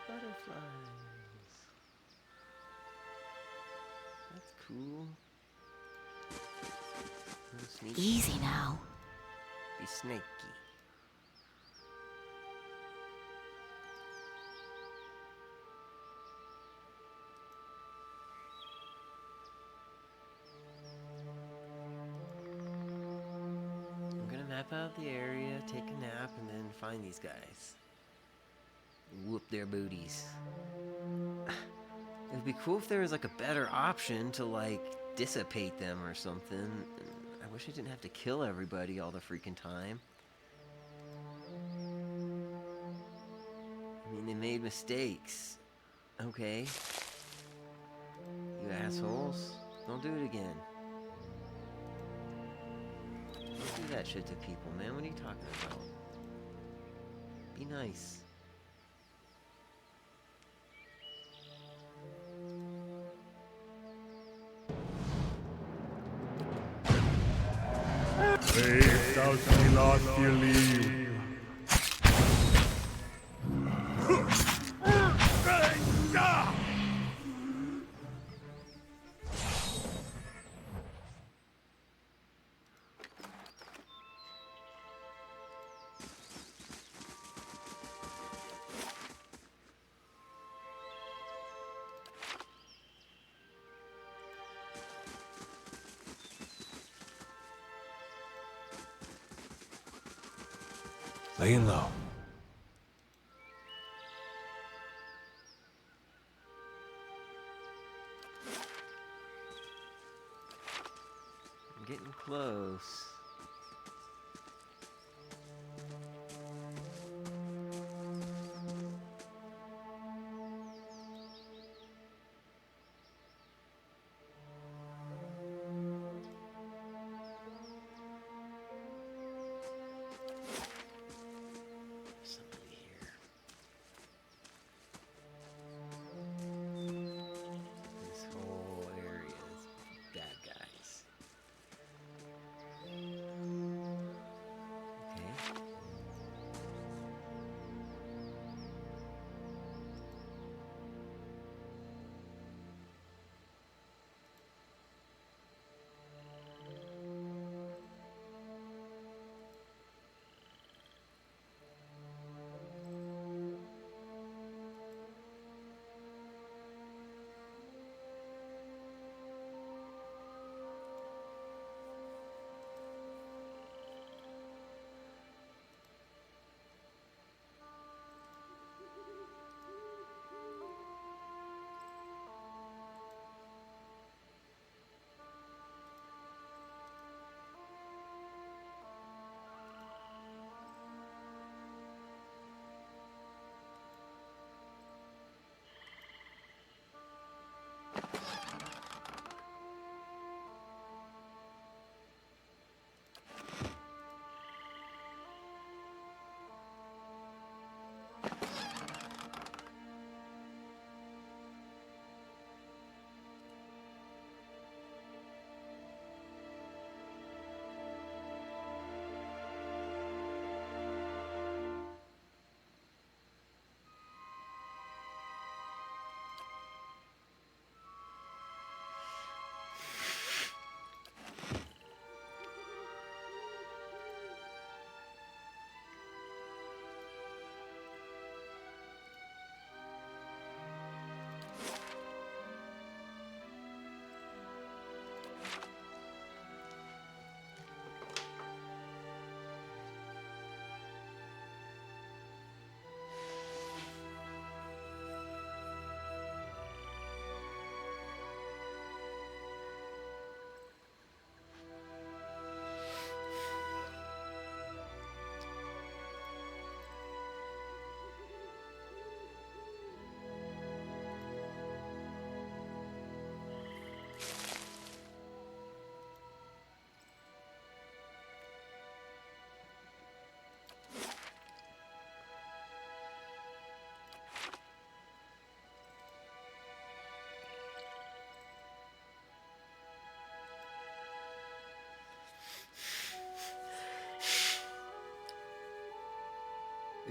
butterflies. That's cool. Little sneaky. Easy now. Be snaky. I'm gonna map out the area, take a nap, and then find these guys. Whoop their booties. It would be cool if there was like a better option to like dissipate them or something. I wish I didn't have to kill everybody all the freaking time. I mean, they made mistakes. Okay. You assholes. Don't do it again. Don't do that shit to people, man. What are you talking about? Be nice. Brave thou Philothili. Laying low. I'm getting close. Somebody here. This whole area is bad guys.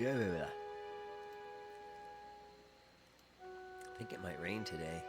Yeah. I think it might rain today.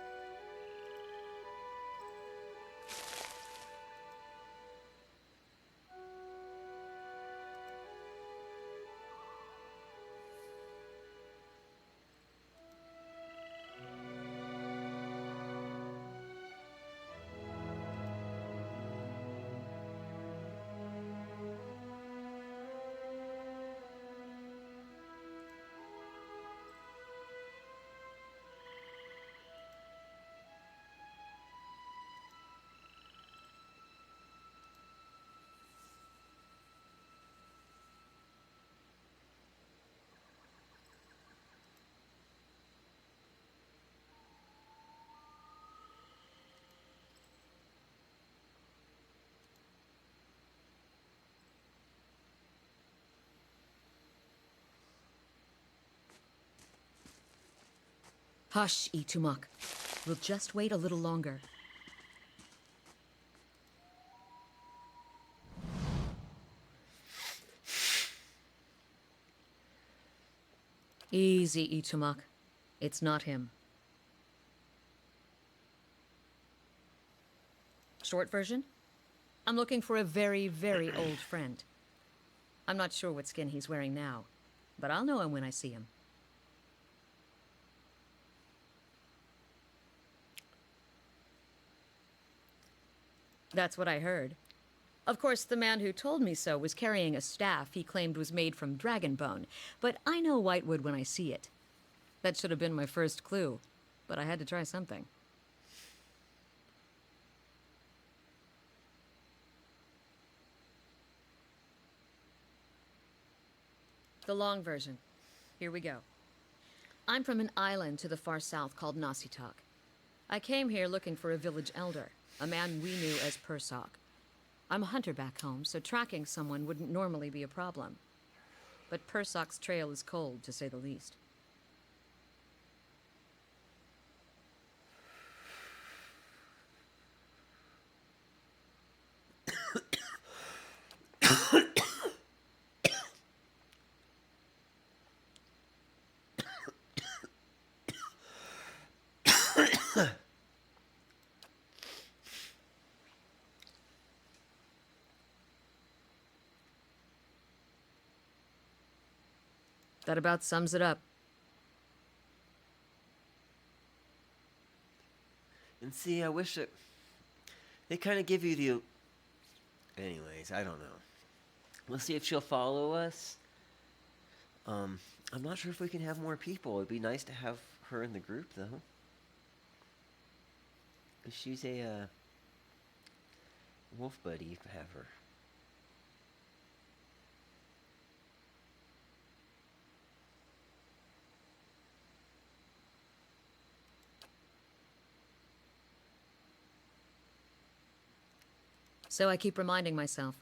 Hush, Itumak. We'll just wait a little longer. Easy, Itumak. It's not him. Short version? I'm looking for a very, very old friend. I'm not sure what skin he's wearing now, but I'll know him when I see him. That's what I heard. Of course, the man who told me so was carrying a staff he claimed was made from dragon bone, but I know Whitewood when I see it. That should have been my first clue, but I had to try something. The long version. Here we go. I'm from an island to the far south called Nasitak. I came here looking for a village elder, a man we knew as Persok. I'm a hunter back home, so tracking someone wouldn't normally be a problem. But Persok's trail is cold, to say the least. That about sums it up. And see, I wish it... They kind of give you the... Anyways, I don't know. We'll see if she'll follow us. I'm not sure if we can have more people. It'd be nice to have her in the group, though. If she's a wolf buddy, you can have her. So I keep reminding myself.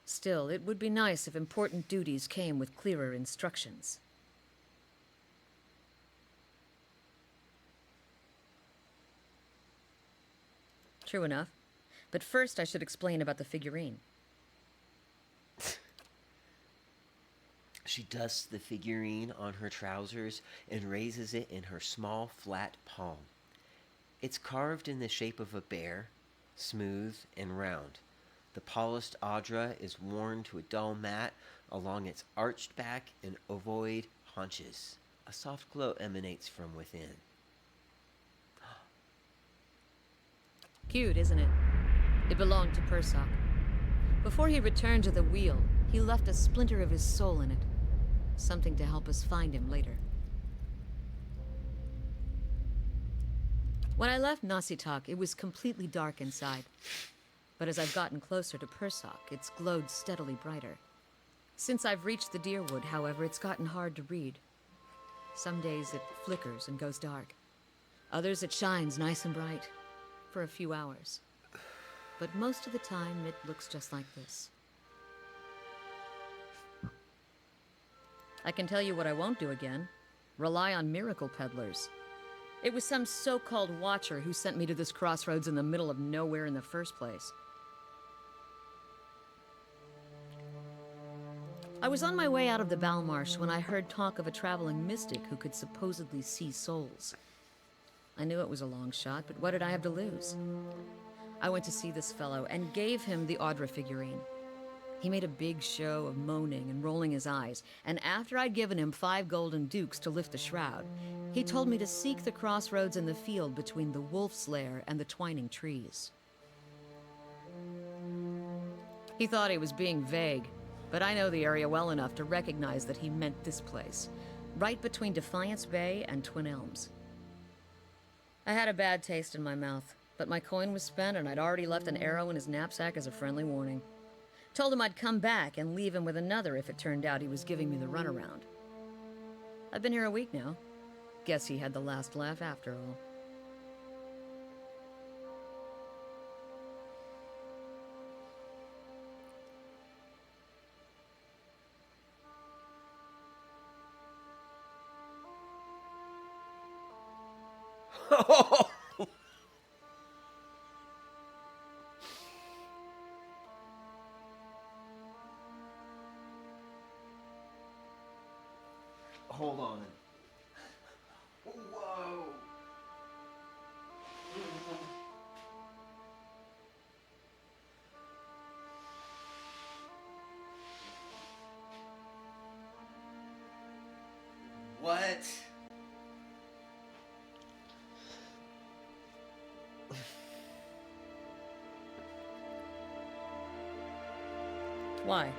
Still, it would be nice if important duties came with clearer instructions. True enough. But first I should explain about the figurine. She dusts the figurine on her trousers and raises it in her small, flat palm. It's carved in the shape of a bear, smooth and round. The polished Audra is worn to a dull mat along its arched back and ovoid haunches. A soft glow emanates from within. Cute, isn't it? It belonged to Persok. Before he returned to the wheel, he left a splinter of his soul in it. Something to help us find him later. When I left Nasitak, it was completely dark inside. But as I've gotten closer to Persok, it's glowed steadily brighter. Since I've reached the Deerwood, however, it's gotten hard to read. Some days it flickers and goes dark. Others it shines nice and bright, for a few hours. But most of the time, it looks just like this. I can tell you what I won't do again. Rely on miracle peddlers. It was some so-called watcher who sent me to this crossroads in the middle of nowhere in the first place. I was on my way out of the Balmarsh when I heard talk of a traveling mystic who could supposedly see souls. I knew it was a long shot, but what did I have to lose? I went to see this fellow and gave him the Audra figurine. He made a big show of moaning and rolling his eyes, and after I'd given him 5 golden dukes to lift the shroud, he told me to seek the crossroads in the field between the wolf's lair and the twining trees. He thought he was being vague, but I know the area well enough to recognize that he meant this place, right between Defiance Bay and Twin Elms. I had a bad taste in my mouth, but my coin was spent and I'd already left an arrow in his knapsack as a friendly warning. Told him I'd come back and leave him with another if it turned out he was giving me the runaround. I've been here a week now. Guess he had the last laugh after all. Hold on. Whoa. What? Why?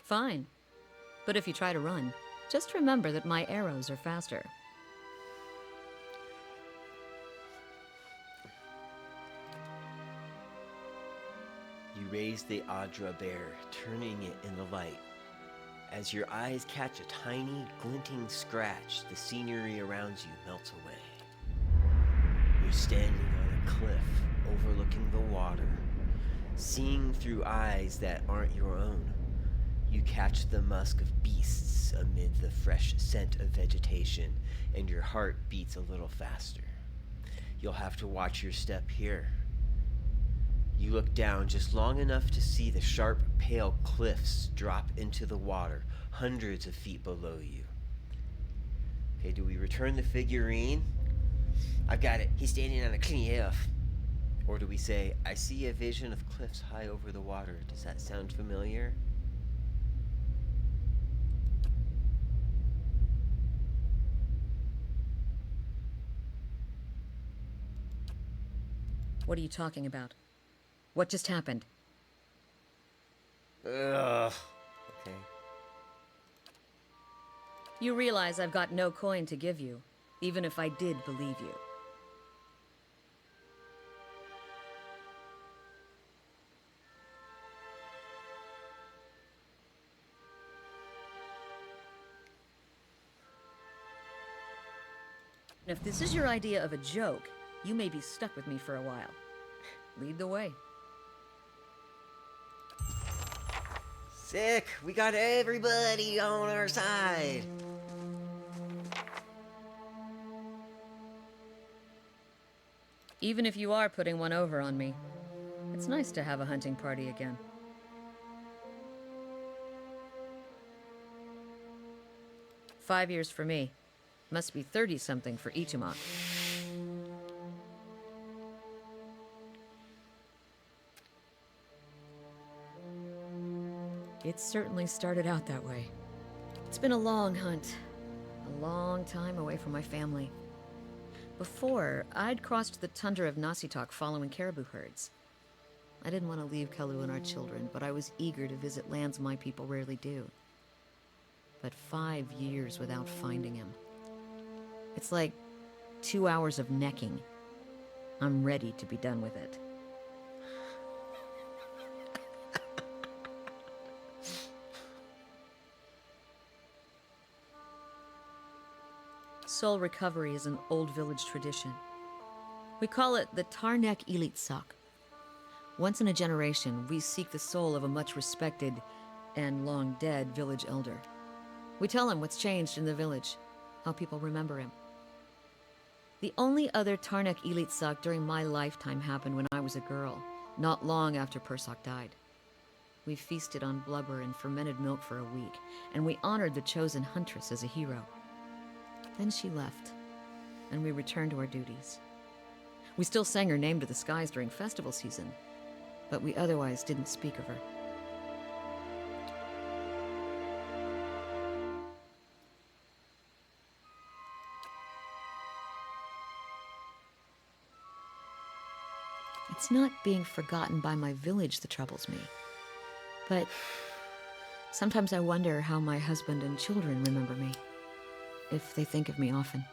Fine. But if you try to run, just remember that my arrows are faster. You raise the Audra bear, turning it in the light. As your eyes catch a tiny, glinting scratch, the scenery around you melts away. You're standing on a cliff, overlooking the water, seeing through eyes that aren't your own. You catch the musk of beasts amid the fresh scent of vegetation, and your heart beats a little faster. You'll have to watch your step here. You look down just long enough to see the sharp, pale cliffs drop into the water, hundreds of feet below you. Okay, do we return the figurine? I've got it. He's standing on a cliff. Or do we say, I see a vision of cliffs high over the water. Does that sound familiar? What are you talking about? What just happened? Ugh. Okay. You realize I've got no coin to give you, even if I did believe you. And if this is your idea of a joke, you may be stuck with me for a while. Lead the way. Sick! We got everybody on our side! Even if you are putting one over on me, it's nice to have a hunting party again. "5 years for me. Must be 30-something for Ichima. It certainly started out that way. It's been a long hunt. A long time away from my family. Before, I'd crossed the tundra of Nasitok following caribou herds. I didn't want to leave Kalu and our children, but I was eager to visit lands my people rarely do. But 5 years without finding him. It's like 2 hours of necking. I'm ready to be done with it. Soul recovery is an old village tradition. We call it the Tarnek Ilitsak. Once in a generation, we seek the soul of a much respected and long dead village elder. We tell him what's changed in the village, how people remember him. The only other Tarnak Elitsak during my lifetime happened when I was a girl, not long after Persak died. We feasted on blubber and fermented milk for a week, and we honored the chosen huntress as a hero. Then she left, and we returned to our duties. We still sang her name to the skies during festival season, but we otherwise didn't speak of her. It's not being forgotten by my village that troubles me. But sometimes I wonder how my husband and children remember me, if they think of me often.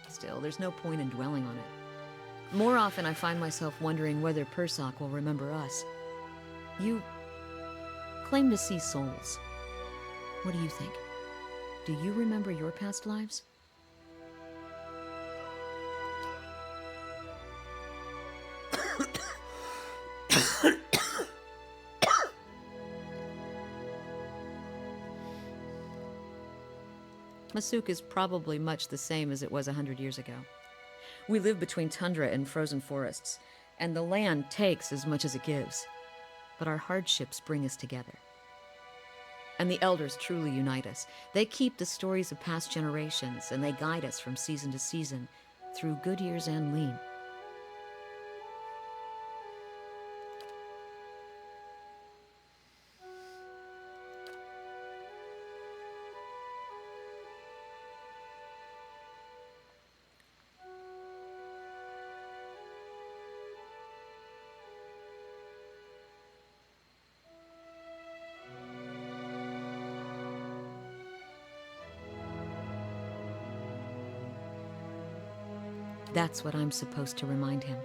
Still, there's no point in dwelling on it. More often I find myself wondering whether Persak will remember us. You claim to see souls. What do you think? Do you remember your past lives? Masuk is probably much the same as it was 100 years ago. We live between tundra and frozen forests, and the land takes as much as it gives. But our hardships bring us together. And the elders truly unite us. They keep the stories of past generations, and they guide us from season to season, through good years and lean. That's what I'm supposed to remind him.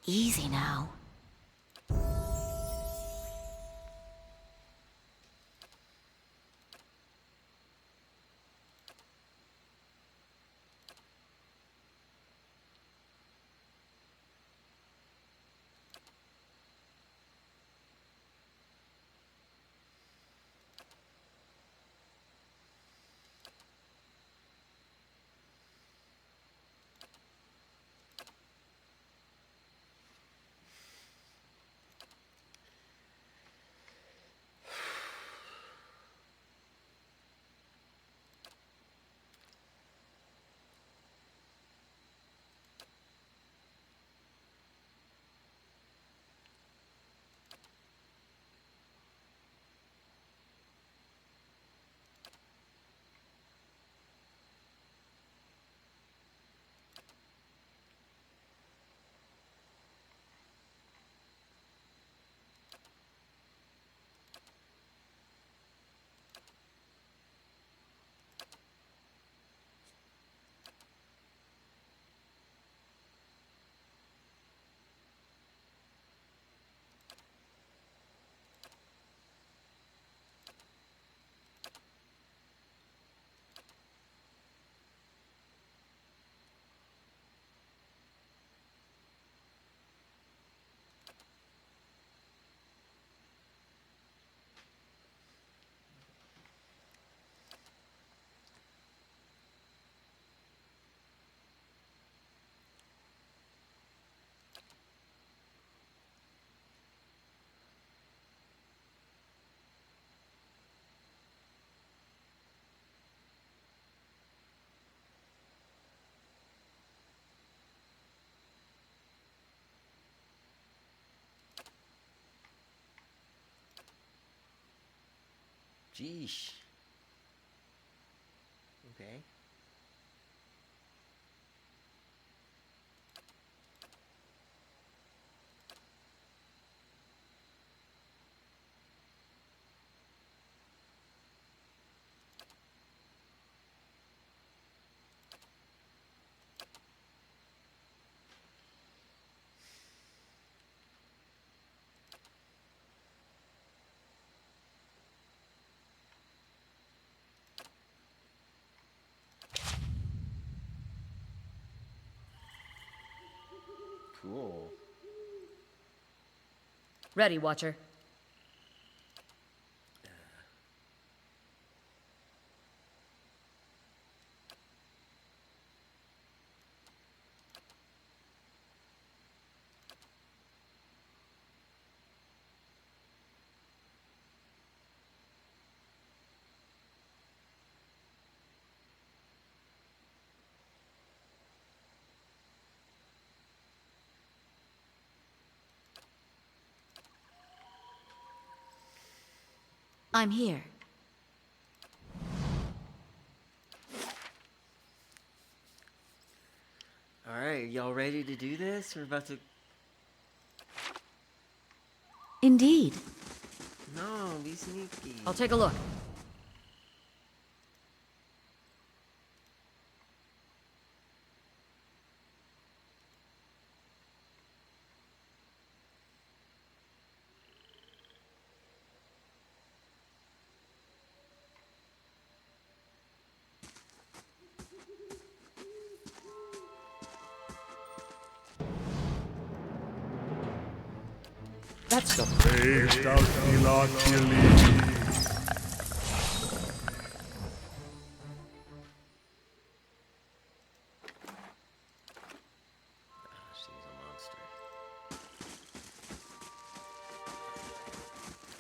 Easy now. Jeesh. Okay. Cool. Ready, Watcher. I'm here. Alright, y'all ready to do this? We're about to... Indeed. No, be sneaky. I'll take a look. That's the... Raised out Ilachili. She's a monster.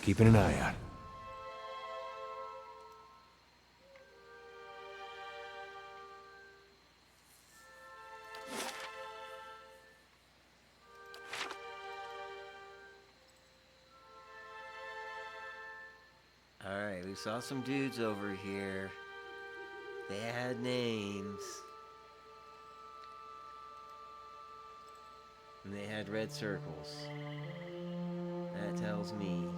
Keeping an eye out. Alright, we saw some dudes over here. They had names. And they had red circles. That tells me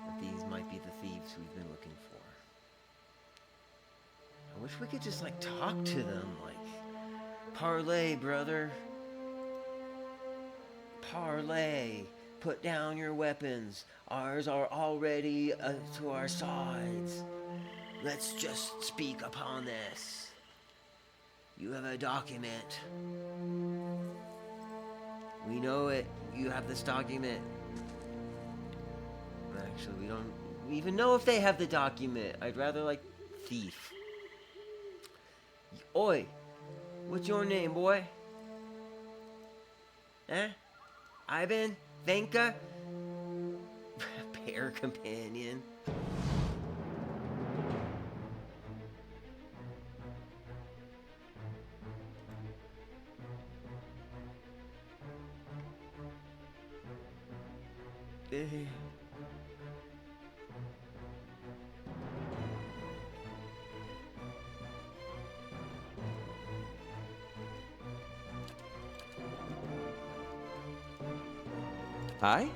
that these might be the thieves we've been looking for. I wish we could just, like, talk to them, like... Parlay, brother. Parlay. Put down your weapons. Ours are already to our sides. Let's just speak upon this. You have a document. We know it. You have this document. Actually, we don't even know if they have the document. I'd rather, like, thief. Oi, what's your name, boy? Eh? Ivan? Venka? Pair companion. Hi?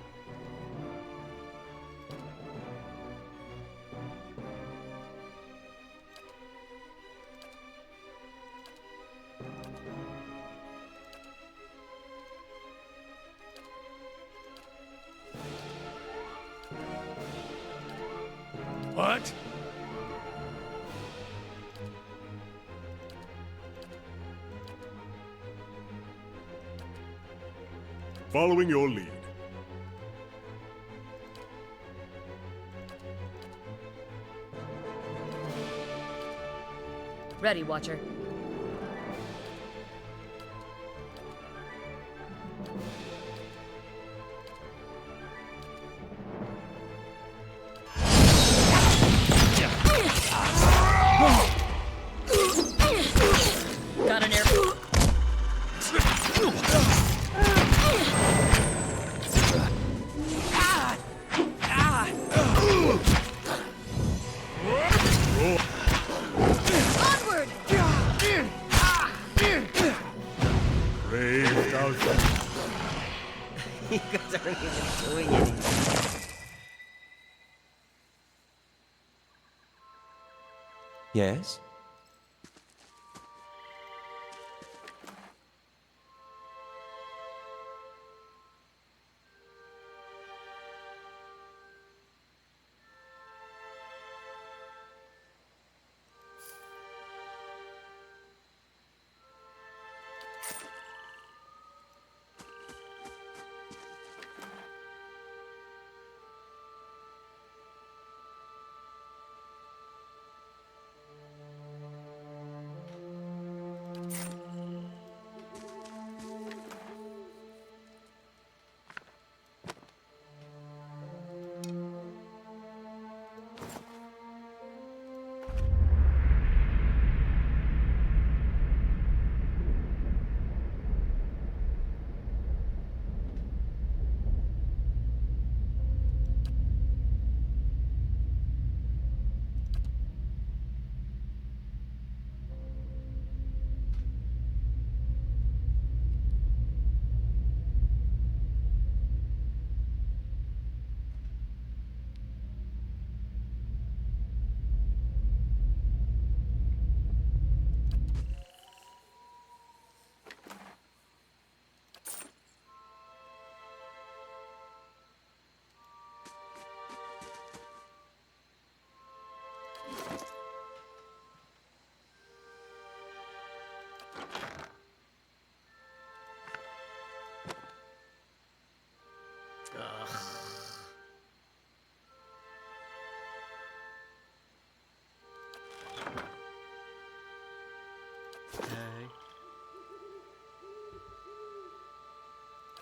What? Following your lead. Ready, Watcher. Got an air. Onward! Raised out. You guys aren't even doing anything. Yes?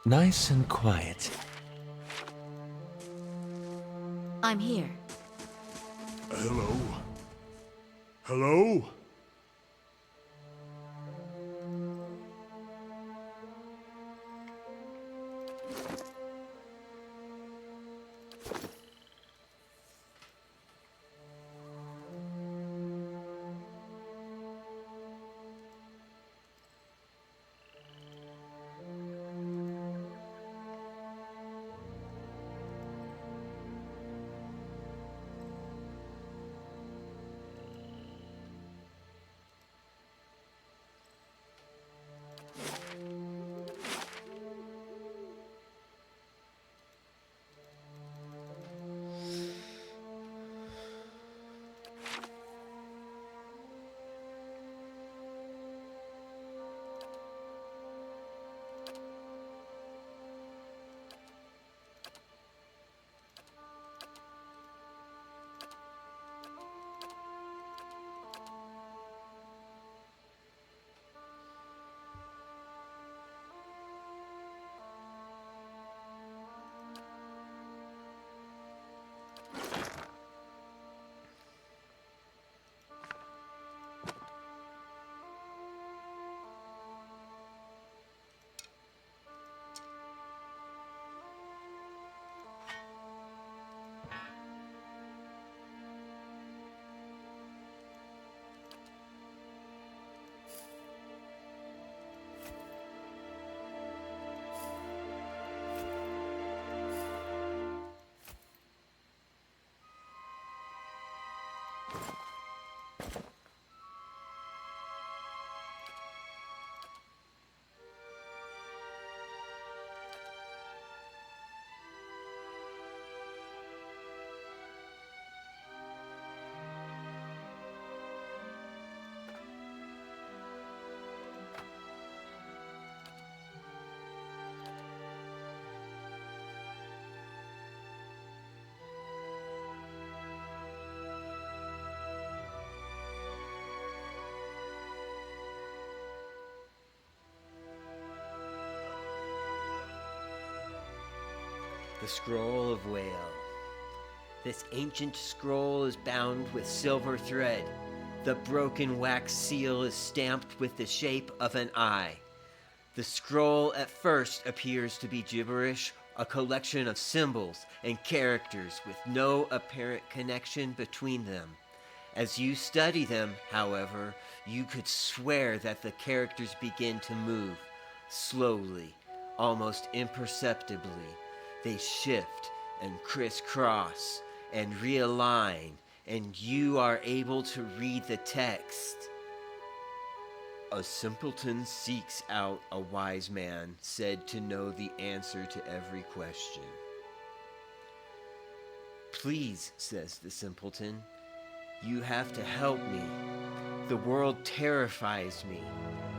Nice and quiet. I'm here. Hello? Hello? The Scroll of Whale. This ancient scroll is bound with silver thread. The broken wax seal is stamped with the shape of an eye. The scroll at first appears to be gibberish, a collection of symbols and characters with no apparent connection between them. As you study them, however, you could swear that the characters begin to move, slowly, almost imperceptibly. They shift and crisscross and realign, and you are able to read the text. A simpleton seeks out a wise man, said to know the answer to every question. Please, says the simpleton, you have to help me. The world terrifies me.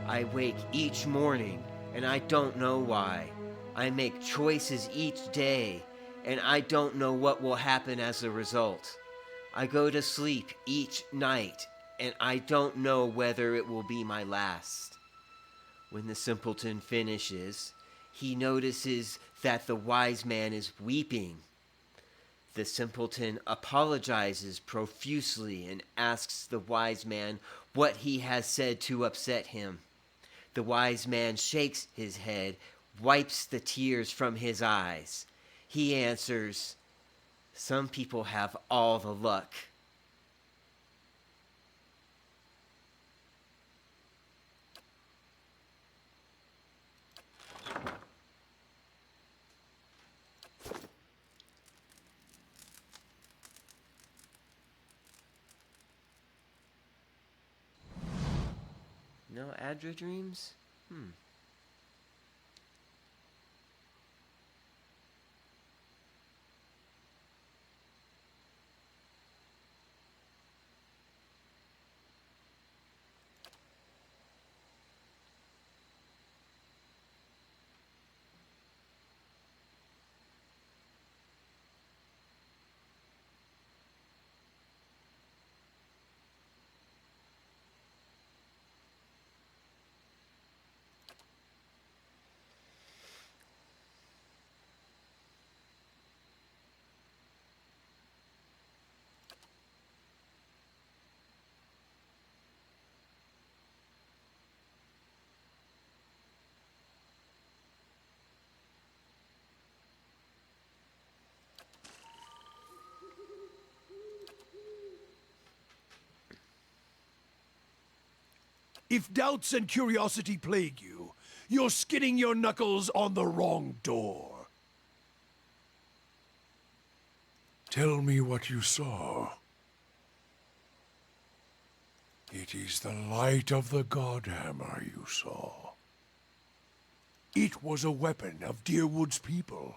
I wake each morning, and I don't know why. I make choices each day, and I don't know what will happen as a result. I go to sleep each night, and I don't know whether it will be my last. When the simpleton finishes, he notices that the wise man is weeping. The simpleton apologizes profusely and asks the wise man what he has said to upset him. The wise man shakes his head, wipes the tears from his eyes. He answers, "Some people have all the luck." No Adra dreams? If doubts and curiosity plague you, you're skidding your knuckles on the wrong door. Tell me what you saw. It is the light of the Godhammer you saw. It was a weapon of Deerwood's people,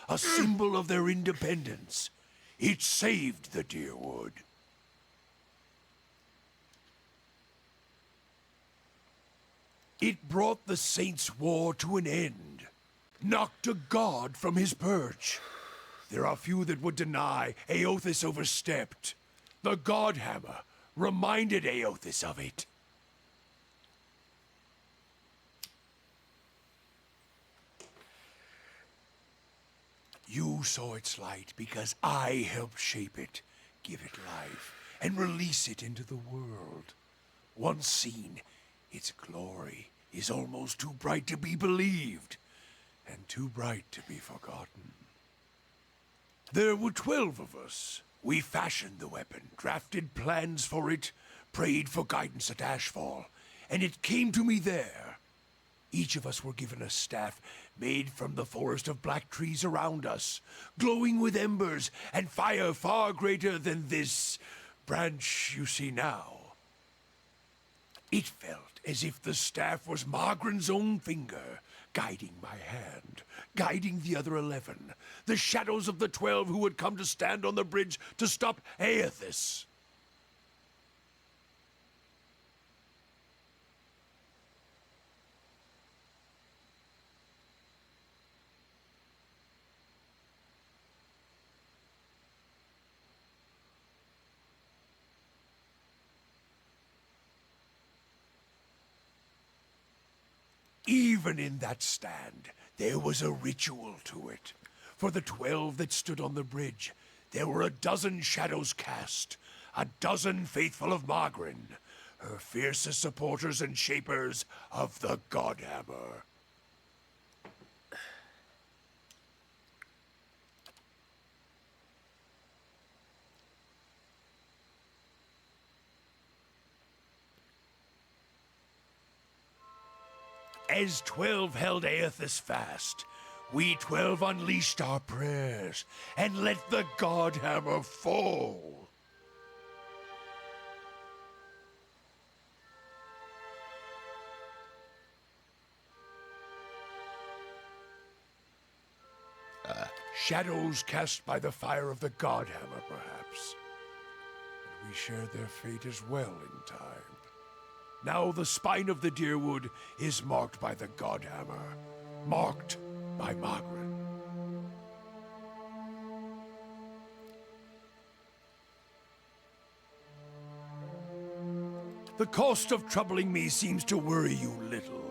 a symbol of their independence. It saved the Deerwood. It brought the Saints' War to an end, knocked a god from his perch. There are few that would deny Eothas overstepped. The Godhammer reminded Eothas of it. You saw its light because I helped shape it, give it life, and release it into the world. Once seen, its glory is almost too bright to be believed, and too bright to be forgotten. There were 12 of us. We fashioned the weapon, drafted plans for it, prayed for guidance at Ashfall, and it came to me there. Each of us were given a staff made from the forest of black trees around us, glowing with embers and fire far greater than this branch you see now. It felt as if the staff was Margaren's own finger, guiding my hand, guiding the other 11, the shadows of the 12 who had come to stand on the bridge to stop Eothas. Even in that stand, there was a ritual to it. For the 12 that stood on the bridge, there were a dozen shadows cast, a dozen faithful of Margren, her fiercest supporters and shapers of the Godhammer. As 12 held Eothas fast, we 12 unleashed our prayers and let the Godhammer fall. Shadows cast by the fire of the Godhammer, perhaps. And we shared their fate as well in time. Now the spine of the Deerwood is marked by the Godhammer, marked by Margaret. The cost of troubling me seems to worry you little.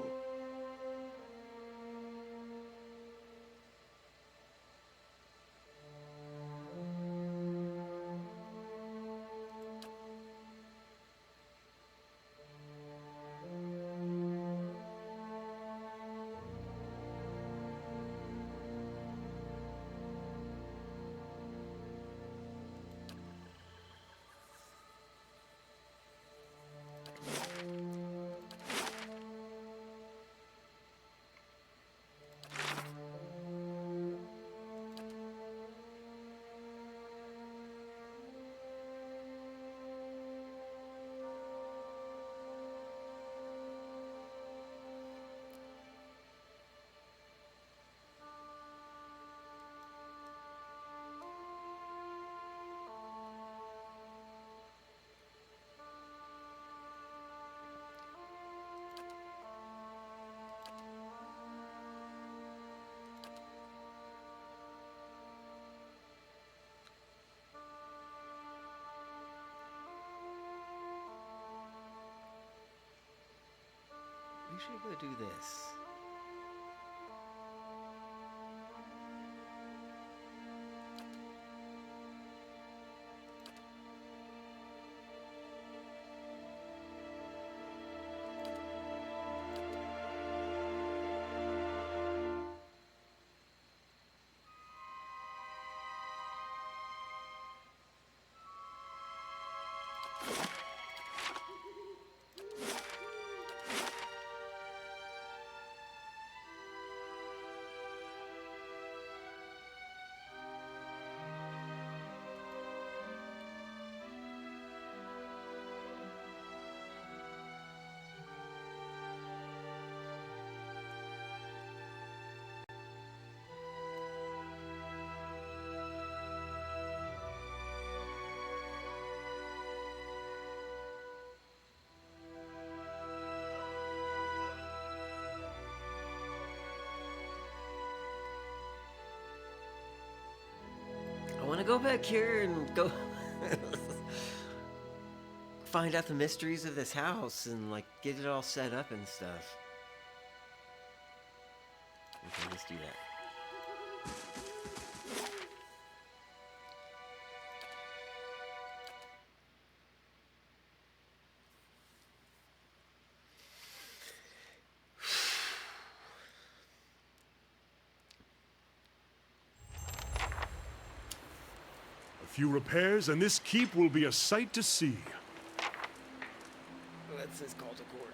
We should go do this. go back here and go find out the mysteries of this house and like get it all set up and stuff. Okay, let's do that. A few repairs, and this keep will be a sight to see. That's his call to court.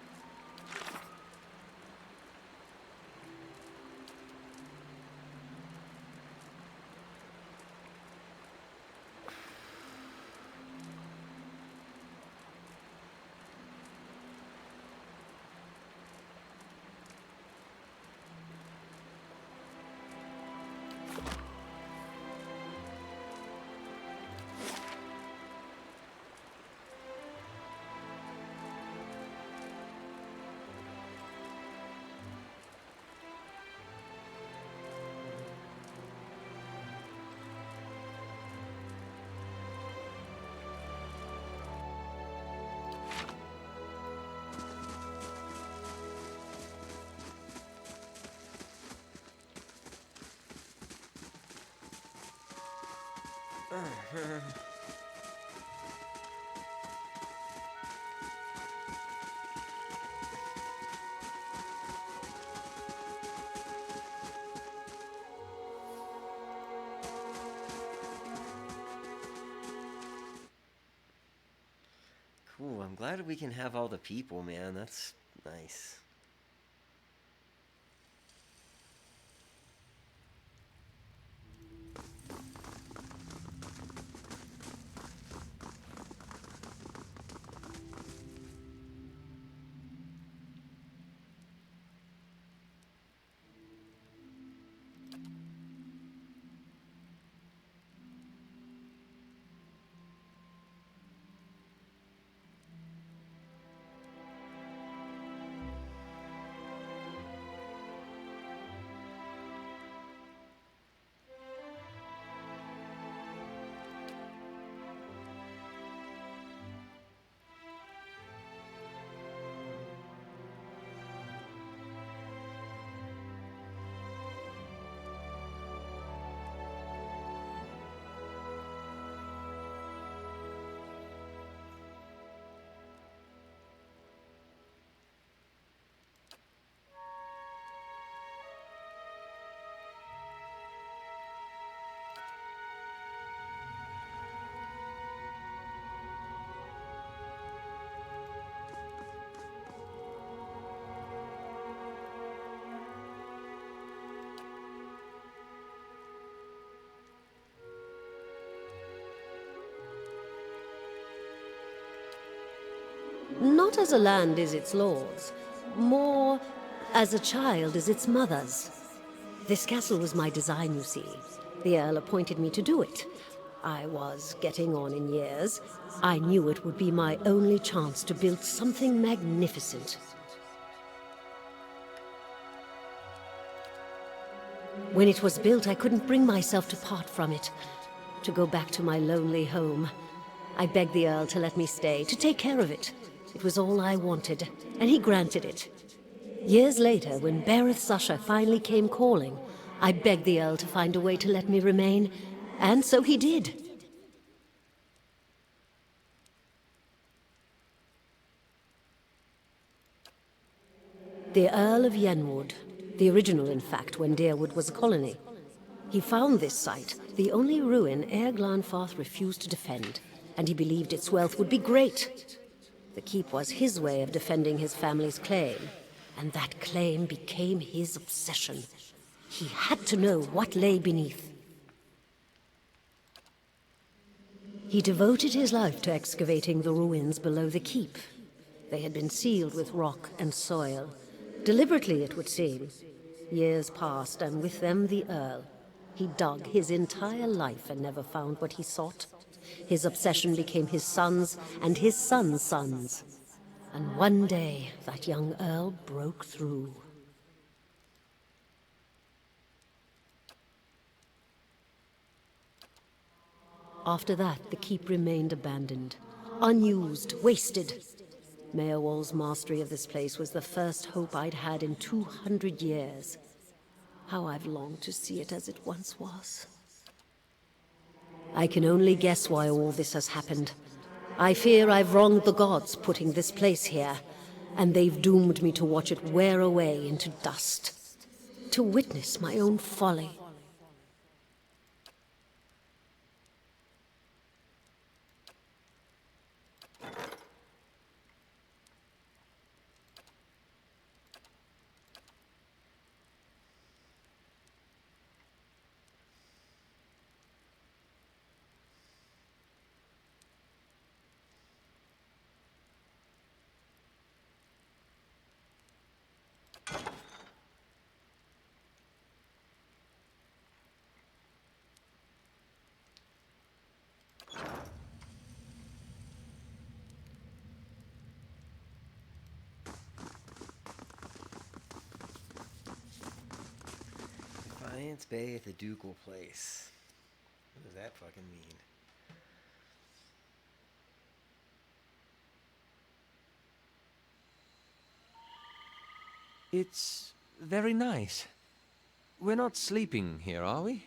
Cool, I'm glad we can have all the people, man. That's nice. Not as a land is its lord's, more as a child is its mother's. This castle was my design, you see. The Earl appointed me to do it. I was getting on in years. I knew it would be my only chance to build something magnificent. When it was built, I couldn't bring myself to part from it, to go back to my lonely home. I begged the Earl to let me stay, to take care of it. It was all I wanted, and he granted it. Years later, when Bereth Zusha finally came calling, I begged the Earl to find a way to let me remain, and so he did. The Earl of Yenwood, the original, in fact, when Dyrwood was a colony. He found this site, the only ruin Eir Glanfath refused to defend, and he believed its wealth would be great. The keep was his way of defending his family's claim, and that claim became his obsession. He had to know what lay beneath. He devoted his life to excavating the ruins below the keep. They had been sealed with rock and soil. Deliberately, it would seem. Years passed, and with them the Earl. He dug his entire life and never found what he sought. His obsession became his sons and his sons' sons. And one day, that young Earl broke through. After that, the keep remained abandoned, unused, wasted. Meowall's mastery of this place was the first hope I'd had in 200 years. How I've longed to see it as it once was. I can only guess why all this has happened. I fear I've wronged the gods putting this place here, and they've doomed me to watch it wear away into dust. To witness my own folly. Defiance Bay at the Ducal Place. What does that fucking mean? It's very nice. We're not sleeping here, are we?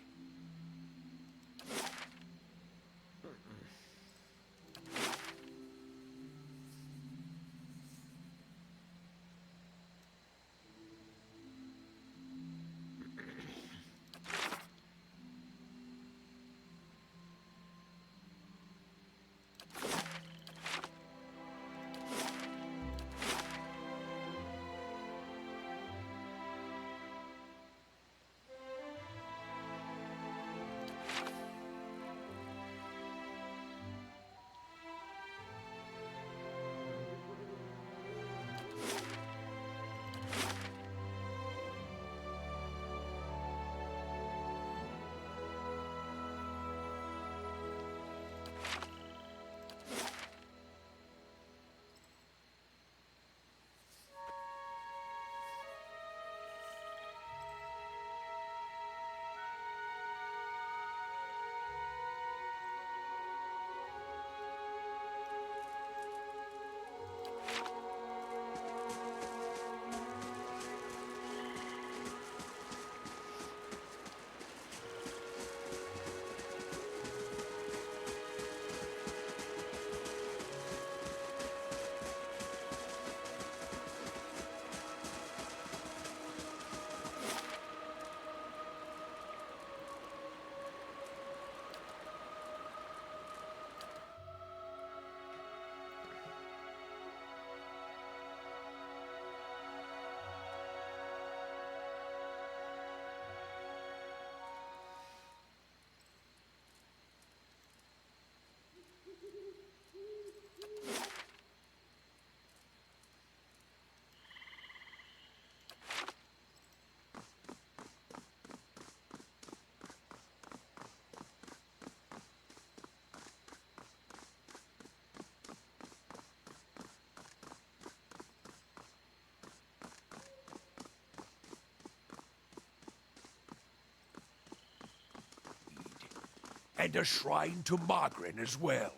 And a shrine to Margaret as well.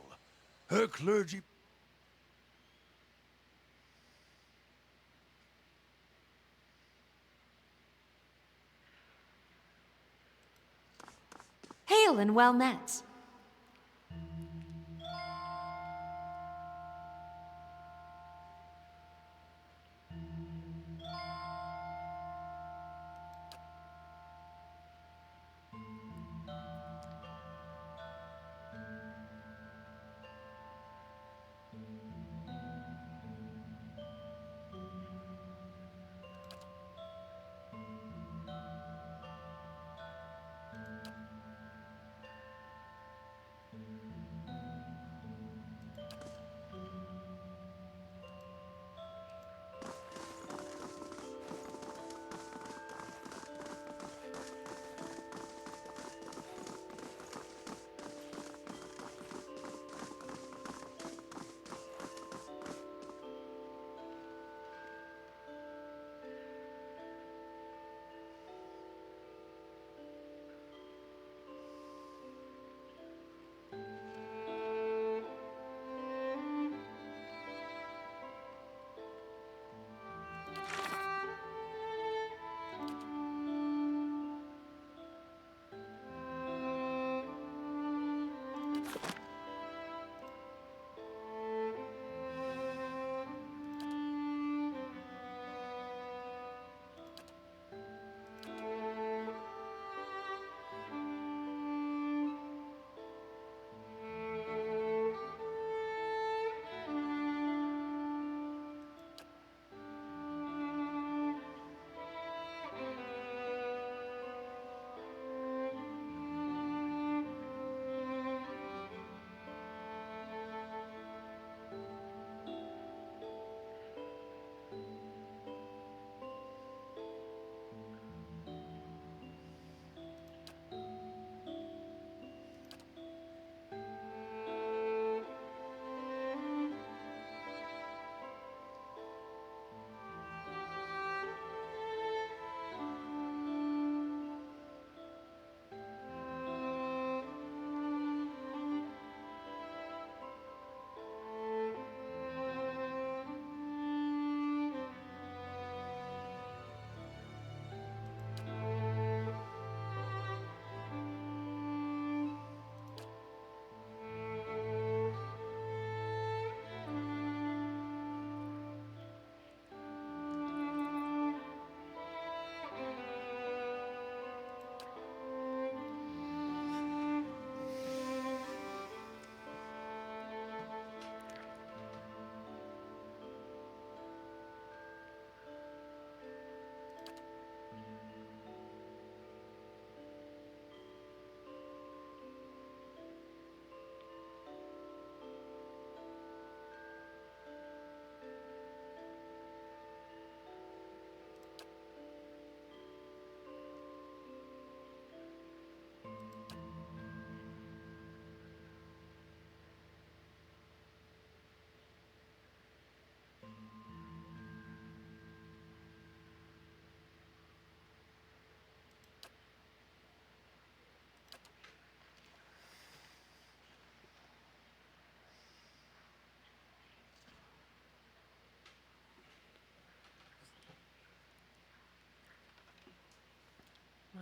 Her clergy... Hail and well met.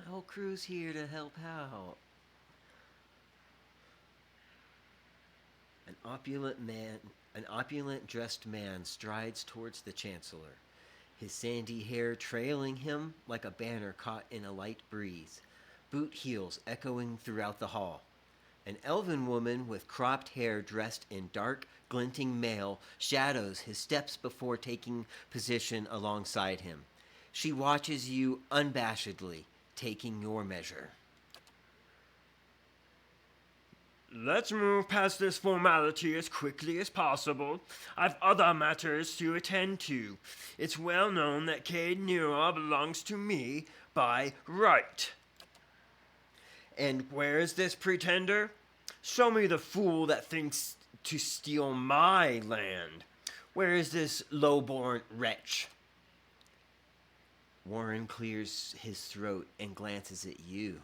My whole crew's here to help out. An opulent dressed man strides towards the Chancellor, his sandy hair trailing him like a banner caught in a light breeze, boot heels echoing throughout the hall. An elven woman with cropped hair dressed in dark, glinting mail shadows his steps before taking position alongside him. She watches you unabashedly, taking your measure. Let's move past this formality as quickly as possible. I've other matters to attend to. It's well known that Cade Nero belongs to me by right. And where is this pretender? Show me the fool that thinks to steal my land. Where is this low-born wretch? Warren clears his throat and glances at you.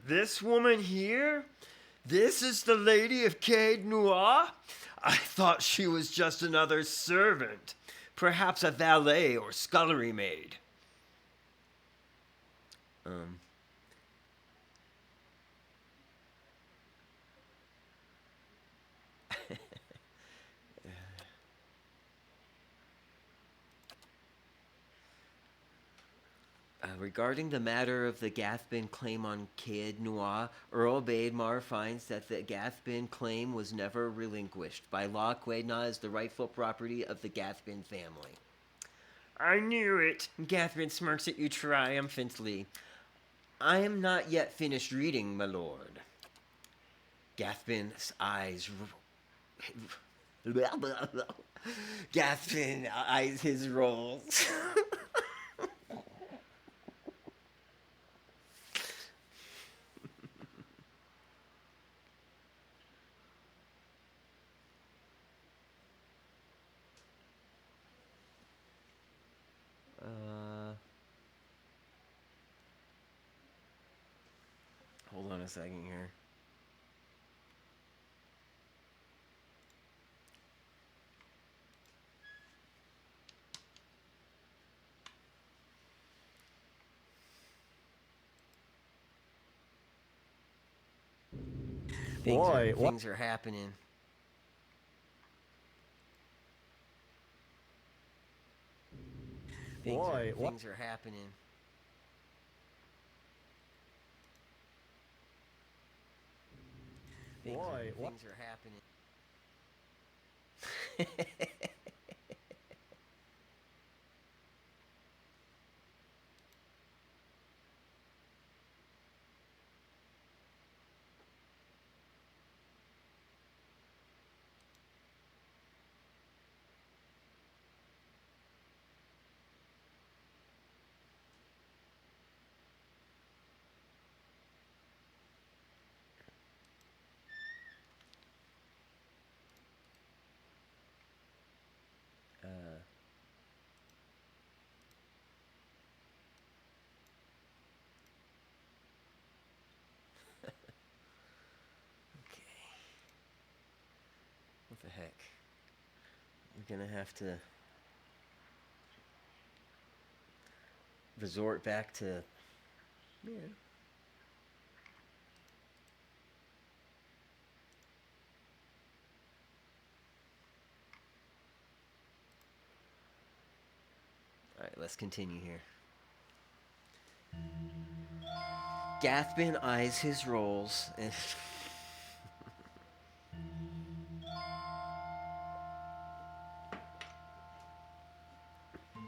This woman here? This is the Lady of Cade Noir? I thought she was just another servant. Perhaps a valet or scullery maid. Regarding the matter of the Gathbin claim on Cade Noir, Earl Baedmar finds that the Gathbin claim was never relinquished. By law, Quaidna is the rightful property of the Gathbin family. I knew it. Gathbin smirks at you triumphantly. I am not yet finished reading, my lord. Gathbin's eyes... Gathbin eyes his rolls. Hold on a second here. Things are happening. Things are happening. Things are happening. What the heck? We're gonna have to resort back to... Yeah. Alright, let's continue here. Gathbin eyes his rolls and...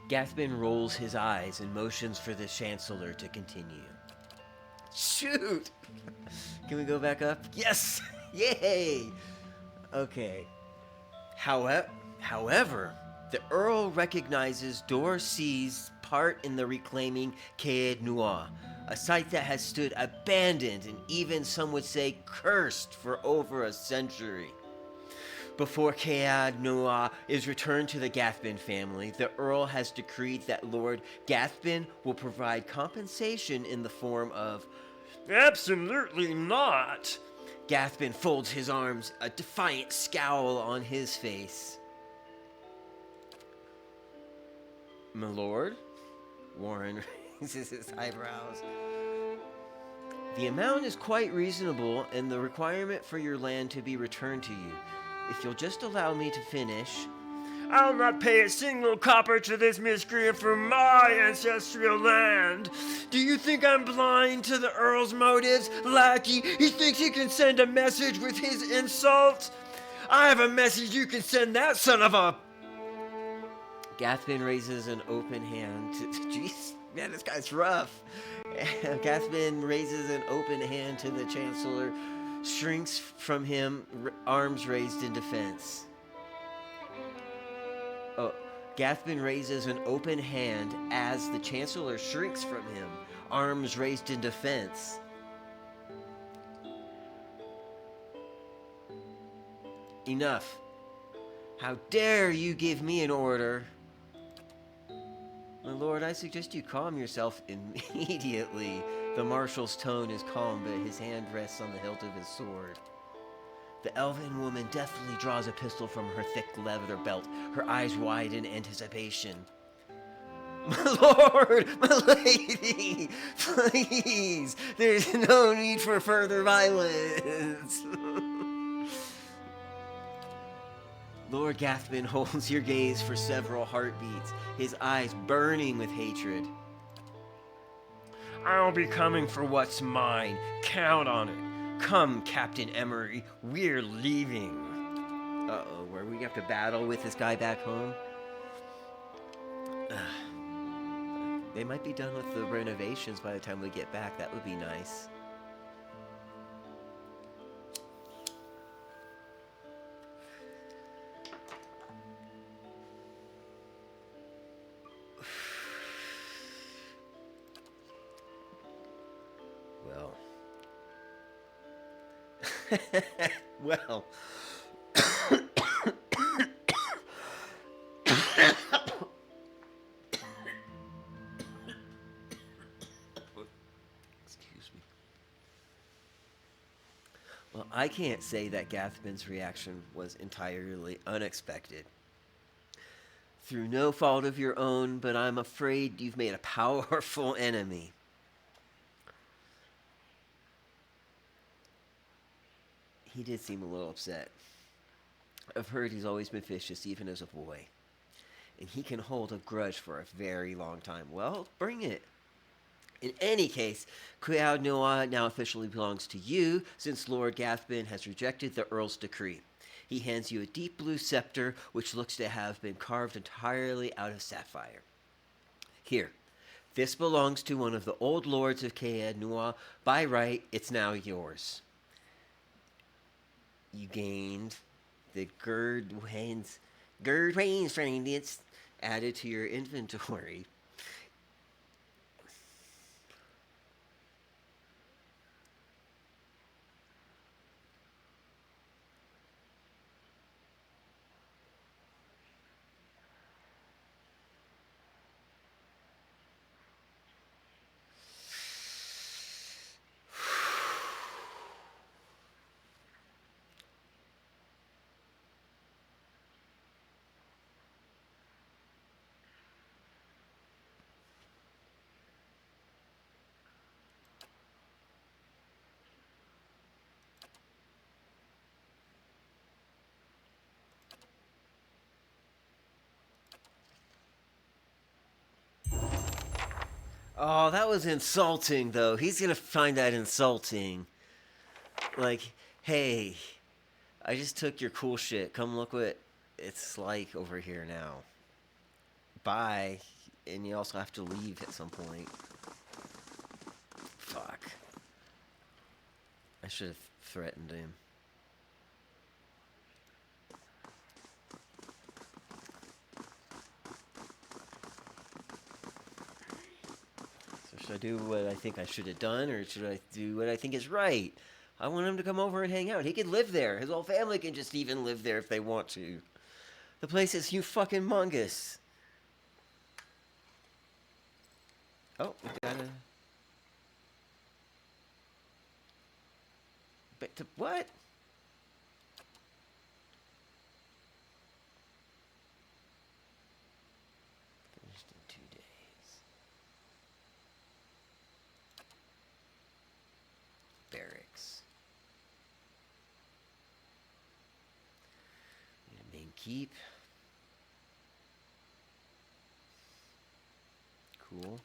Gathbin rolls his eyes and motions for the Chancellor to continue. Shoot! Can we go back up? Yes! Yay! Okay. However, the Earl recognizes Dorcy's part in the reclaiming Cade Noir, a site that has stood abandoned and even some would say cursed for over a century. Before Cade Noir is returned to the Gathbin family, the Earl has decreed that Lord Gathbin will provide compensation in the form of... Absolutely not! Gathbin folds his arms, a defiant scowl on his face. My lord? Warren raises his eyebrows. The amount is quite reasonable, and the requirement for your land to be returned to you. If you'll just allow me to finish. I'll not pay a single copper to this miscreant for my ancestral land. Do you think I'm blind to the Earl's motives, lackey? He thinks he can send a message with his insults? I have a message you can send that son of a... Gathbin raises an open hand to... Jeez, man, this guy's rough. Gathbin raises an open hand to the Chancellor, shrinks from him, arms raised in defense. Oh, Gathbin raises an open hand as the Chancellor shrinks from him, arms raised in defense. Enough. How dare you give me an order? My lord, I suggest you calm yourself immediately. The marshal's tone is calm, but his hand rests on the hilt of his sword. The elven woman deftly draws a pistol from her thick leather belt, her eyes wide in anticipation. My lord, my lady, please, there's no need for further violence. Lord Gathbin holds your gaze for several heartbeats, his eyes burning with hatred. I'll be coming for what's mine. Count on it. Come, Captain Emery, we're leaving. Uh-oh, where we have to battle with this guy back home? They might be done with the renovations by the time we get back. That would be nice. Well. Excuse me. Well, I can't say that Gathbin's reaction was entirely unexpected. Through no fault of your own, but I'm afraid you've made a powerful enemy. He did seem a little upset. I've heard he's always been vicious, even as a boy. And he can hold a grudge for a very long time. Well, bring it. In any case, Caer Nua now officially belongs to you, since Lord Gathbin has rejected the Earl's decree. He hands you a deep blue scepter, which looks to have been carved entirely out of sapphire. Here, this belongs to one of the old lords of Caer Nua. By right, it's now yours. You gained the Gerdwains fragments added to your inventory. Oh, that was insulting, though. He's going to find that insulting. Like, hey, I just took your cool shit. Come look what it's like over here now. Bye. And you also have to leave at some point. Fuck. I should have threatened him. Should I do what I think I should have done, or should I do what I think is right? I want him to come over and hang out. He could live there. His whole family can just even live there if they want to. The place is humongous. Oh, we gotta... But to what? Finished in 2 days. keep. Cool.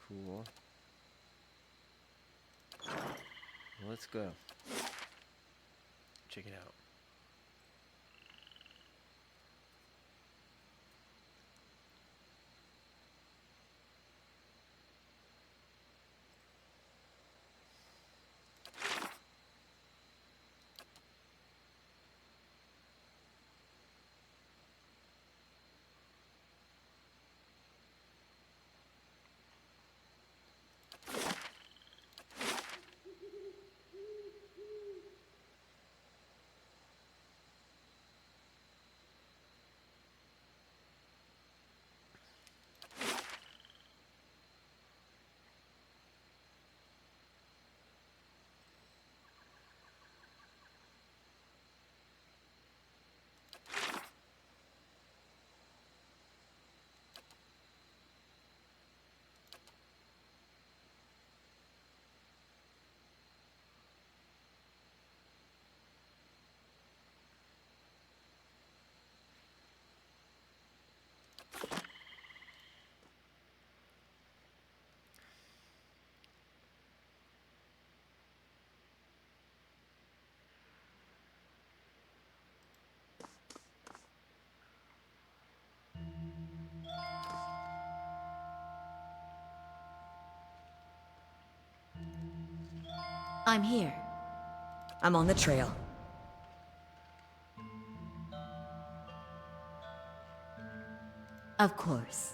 Cool. Let's go. Check it out. I'm here. I'm on the trail. Of course.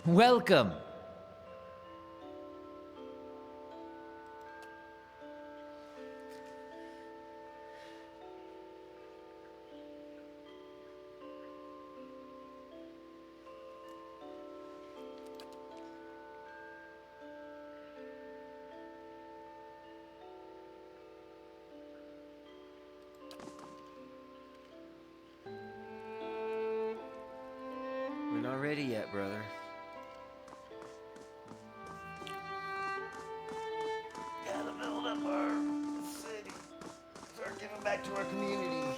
Welcome. We're not ready yet, brother. Gotta build up our city. Start giving back to our community.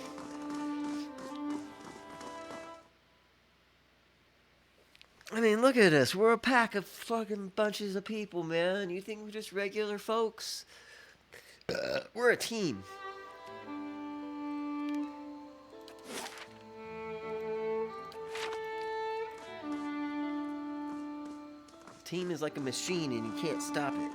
I mean, look at us. We're a pack of fucking bunches of people, man. You think we're just regular folks? We're a team. Team is like a machine and you can't stop it.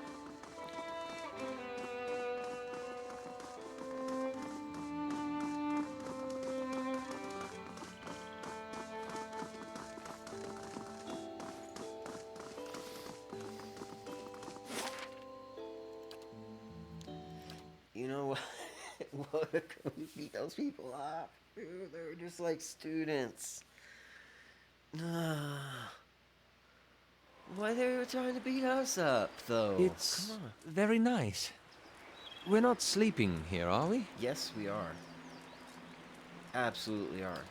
You know what? What we beat those people up? Dude, they were just like students. Why they were trying to beat us up, though? It's Come on. very nice. We're not sleeping here, are we? Yes, we are. Absolutely are.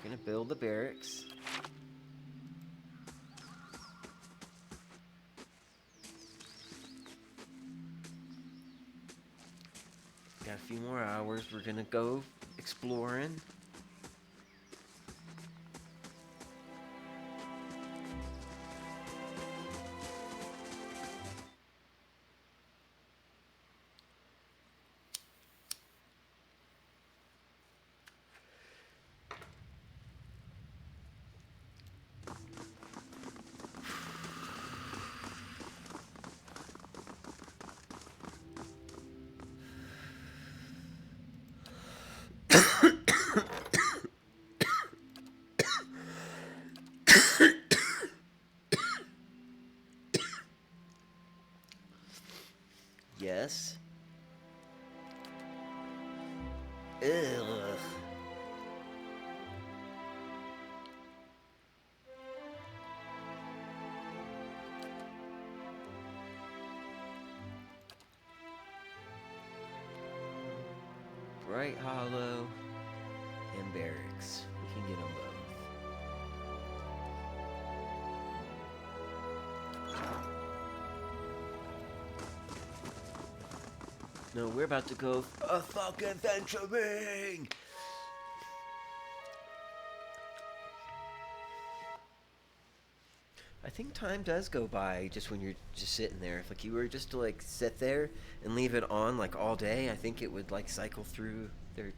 We're gonna build the barracks. Got a few more hours. We're gonna go exploring. Yes. Ugh. Bright Hollow and Barracks. We can get them both. No, we're about to go a fucking venturing! I think time does go by just when you're just sitting there. If like you were just to like sit there and leave it on like all day, I think it would like cycle through their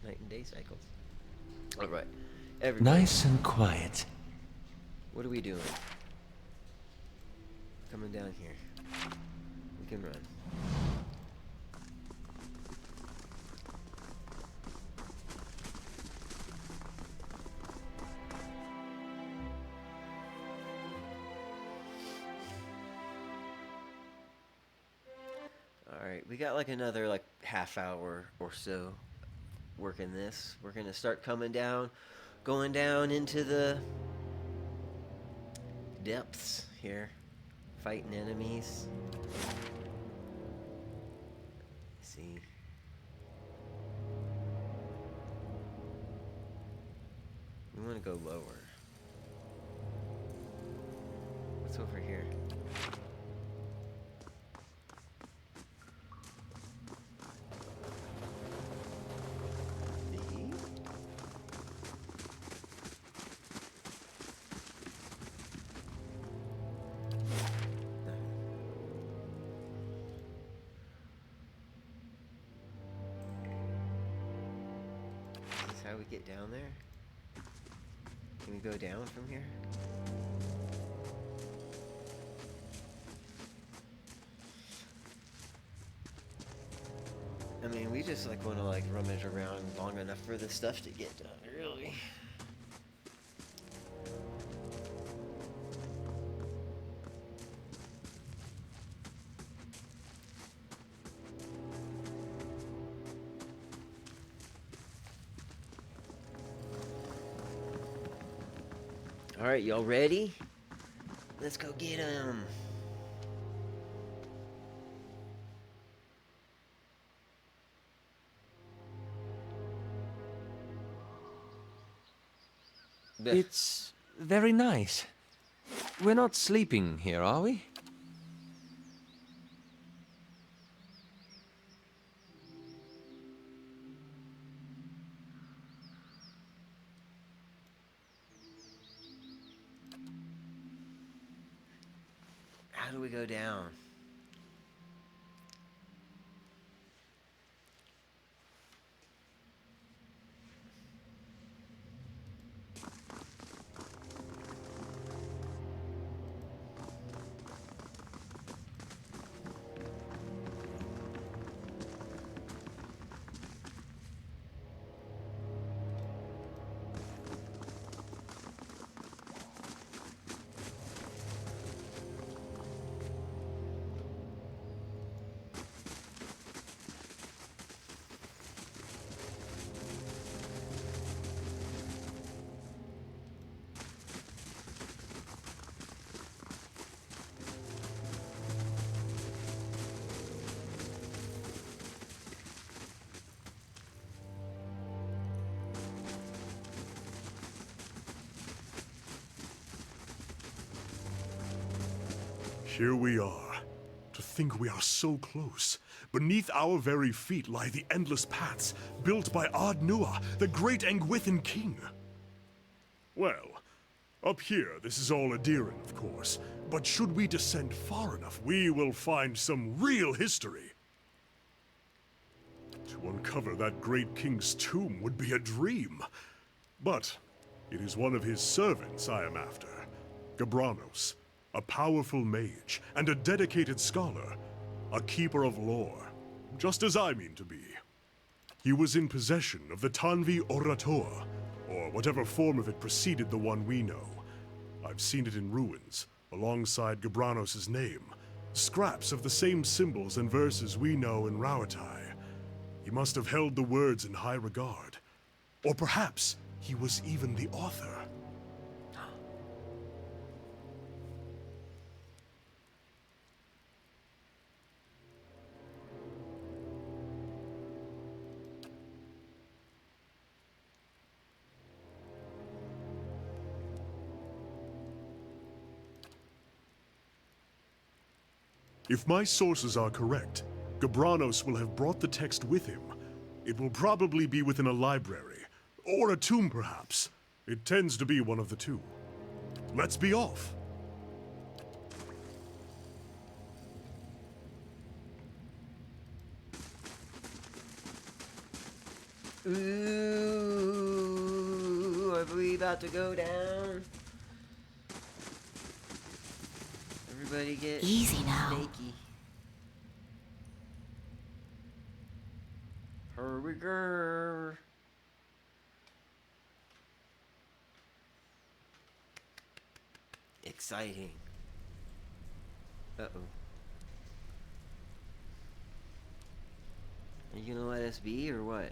night and day cycles. All right, everybody. Nice and quiet. What are we doing? Coming down here. We can run. Alright, we got like another like half hour or so working this. We're gonna start coming down, going down into the depths here, fighting enemies. Let's see. We want to go lower. What's over here? How we get down there? Can we go down from here? I mean, we just like want to like rummage around long enough for the stuff to get done, really. Alright, y'all ready? Let's go get him. It's very nice. We're not sleeping here, are we? How do we go down? Here we are. To think we are so close. Beneath our very feet lie the endless paths built by Ard Nua, the great Angwithan king. Well, up here this is all Adiran, of course. But should we descend far enough, we will find some real history. To uncover that great king's tomb would be a dream. But it is one of his servants I am after, Gabranos. A powerful mage and a dedicated scholar, a keeper of lore, just as I mean to be. He was in possession of the Tanvi Orator, or whatever form of it preceded the one we know. I've seen it in ruins, alongside Gabranos' name, scraps of the same symbols and verses we know in Rauatai. He must have held the words in high regard. Or perhaps he was even the author. If my sources are correct, Gabranos will have brought the text with him. It will probably be within a library, or a tomb perhaps. It tends to be one of the two. Let's be off. Ooh, are we about to go down? Everybody get Easy now. snaky. Hurry, girl. Exciting. Uh-oh. Are you gonna let us be, or what?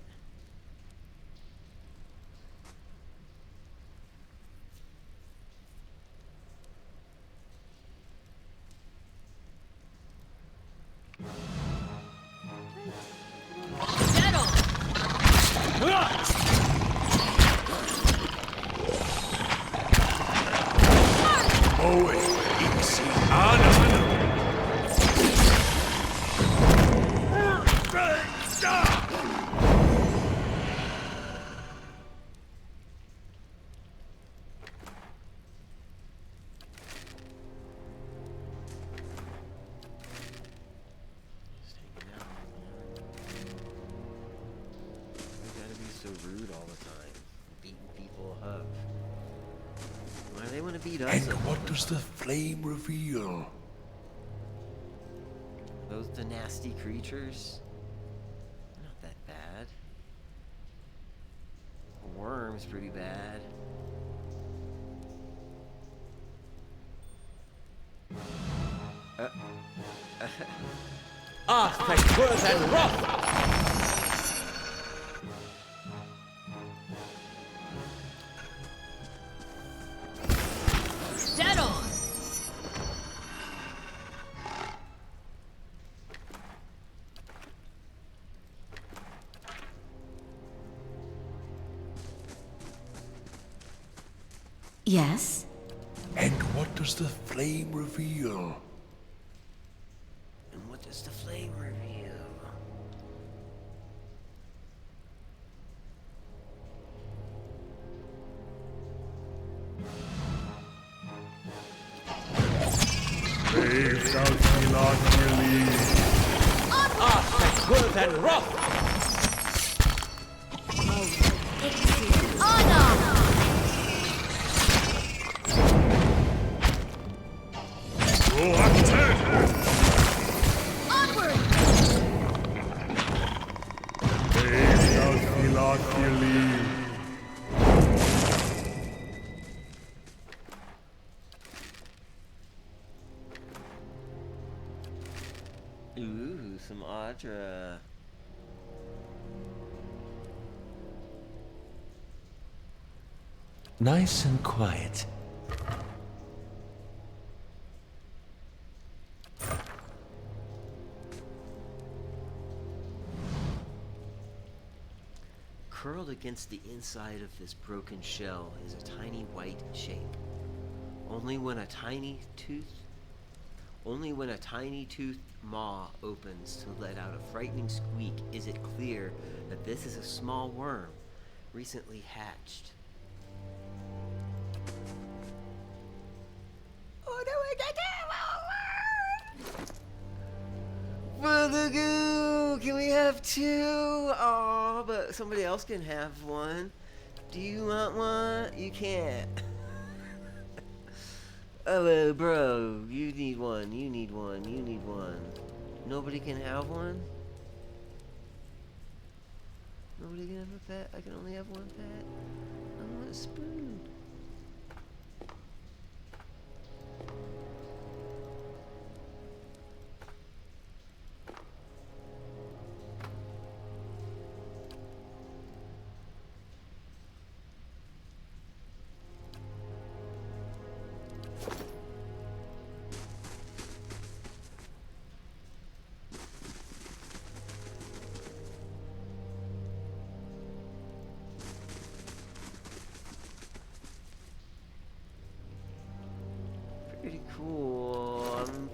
Just hanging out, man. Why gotta be so rude all the time? Beating people up. Why do they want to beat us And up? what does the flame reveal? Those the nasty creatures? They're not that bad. A worm's pretty bad. Arthur and Roth! Dead on! Yes? And what does the flame reveal? And what does the flame reveal? Brave Dal'Thilad Arthur and Roth! Ooh, some Audra. Nice and quiet. Curled against the inside of this broken shell is a tiny white shape. Only when a tiny toothed maw opens to let out a frightening squeak is it clear that this is a small worm, recently hatched. Oh no, Mother Goo, can we have two? Oh, but somebody else can have one. Do you want one? You can't. Oh, bro, you need one, you need one, you need one. Nobody can have one? Nobody can have a pet? I can only have one pet? I want a spoon.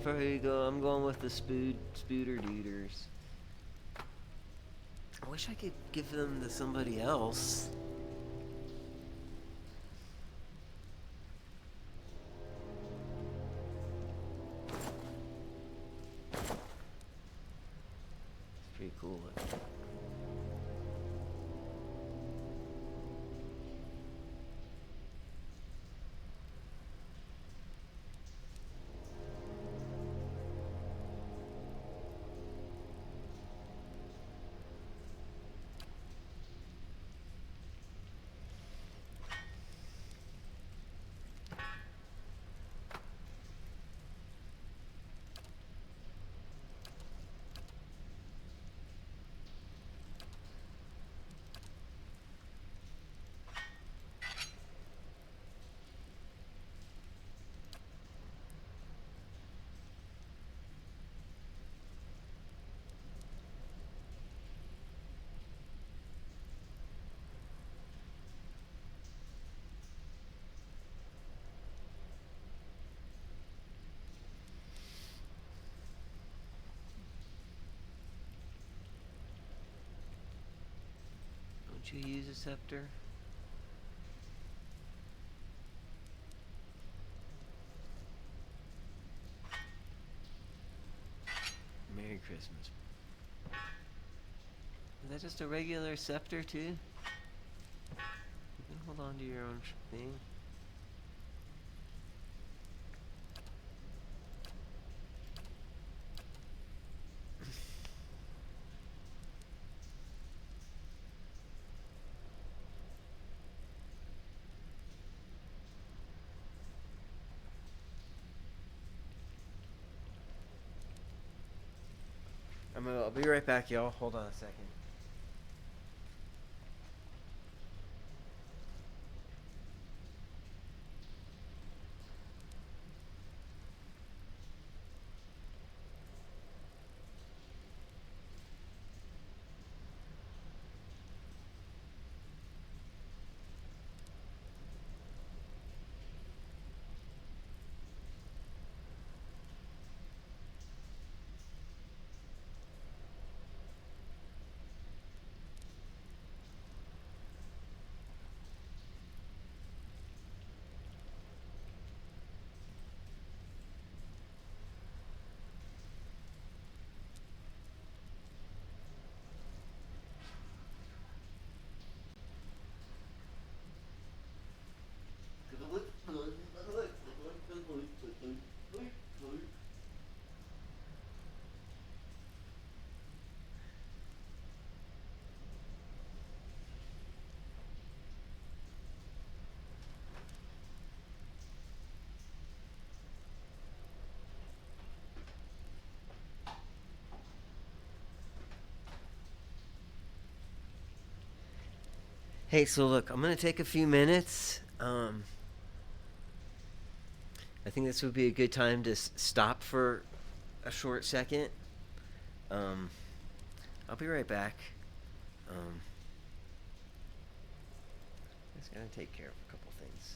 probably go. I'm going with the spooter duders. I wish I could give them to somebody else. It's pretty cool. Don't you use a scepter? Merry Christmas. Is that just a regular scepter too? You can hold on to your own thing. I'll be right back, y'all. Hold on a second. Hey, so look, I'm gonna take a few minutes. I think this would be a good time to stop for a short second. I'll be right back. Just gonna take care of a couple things.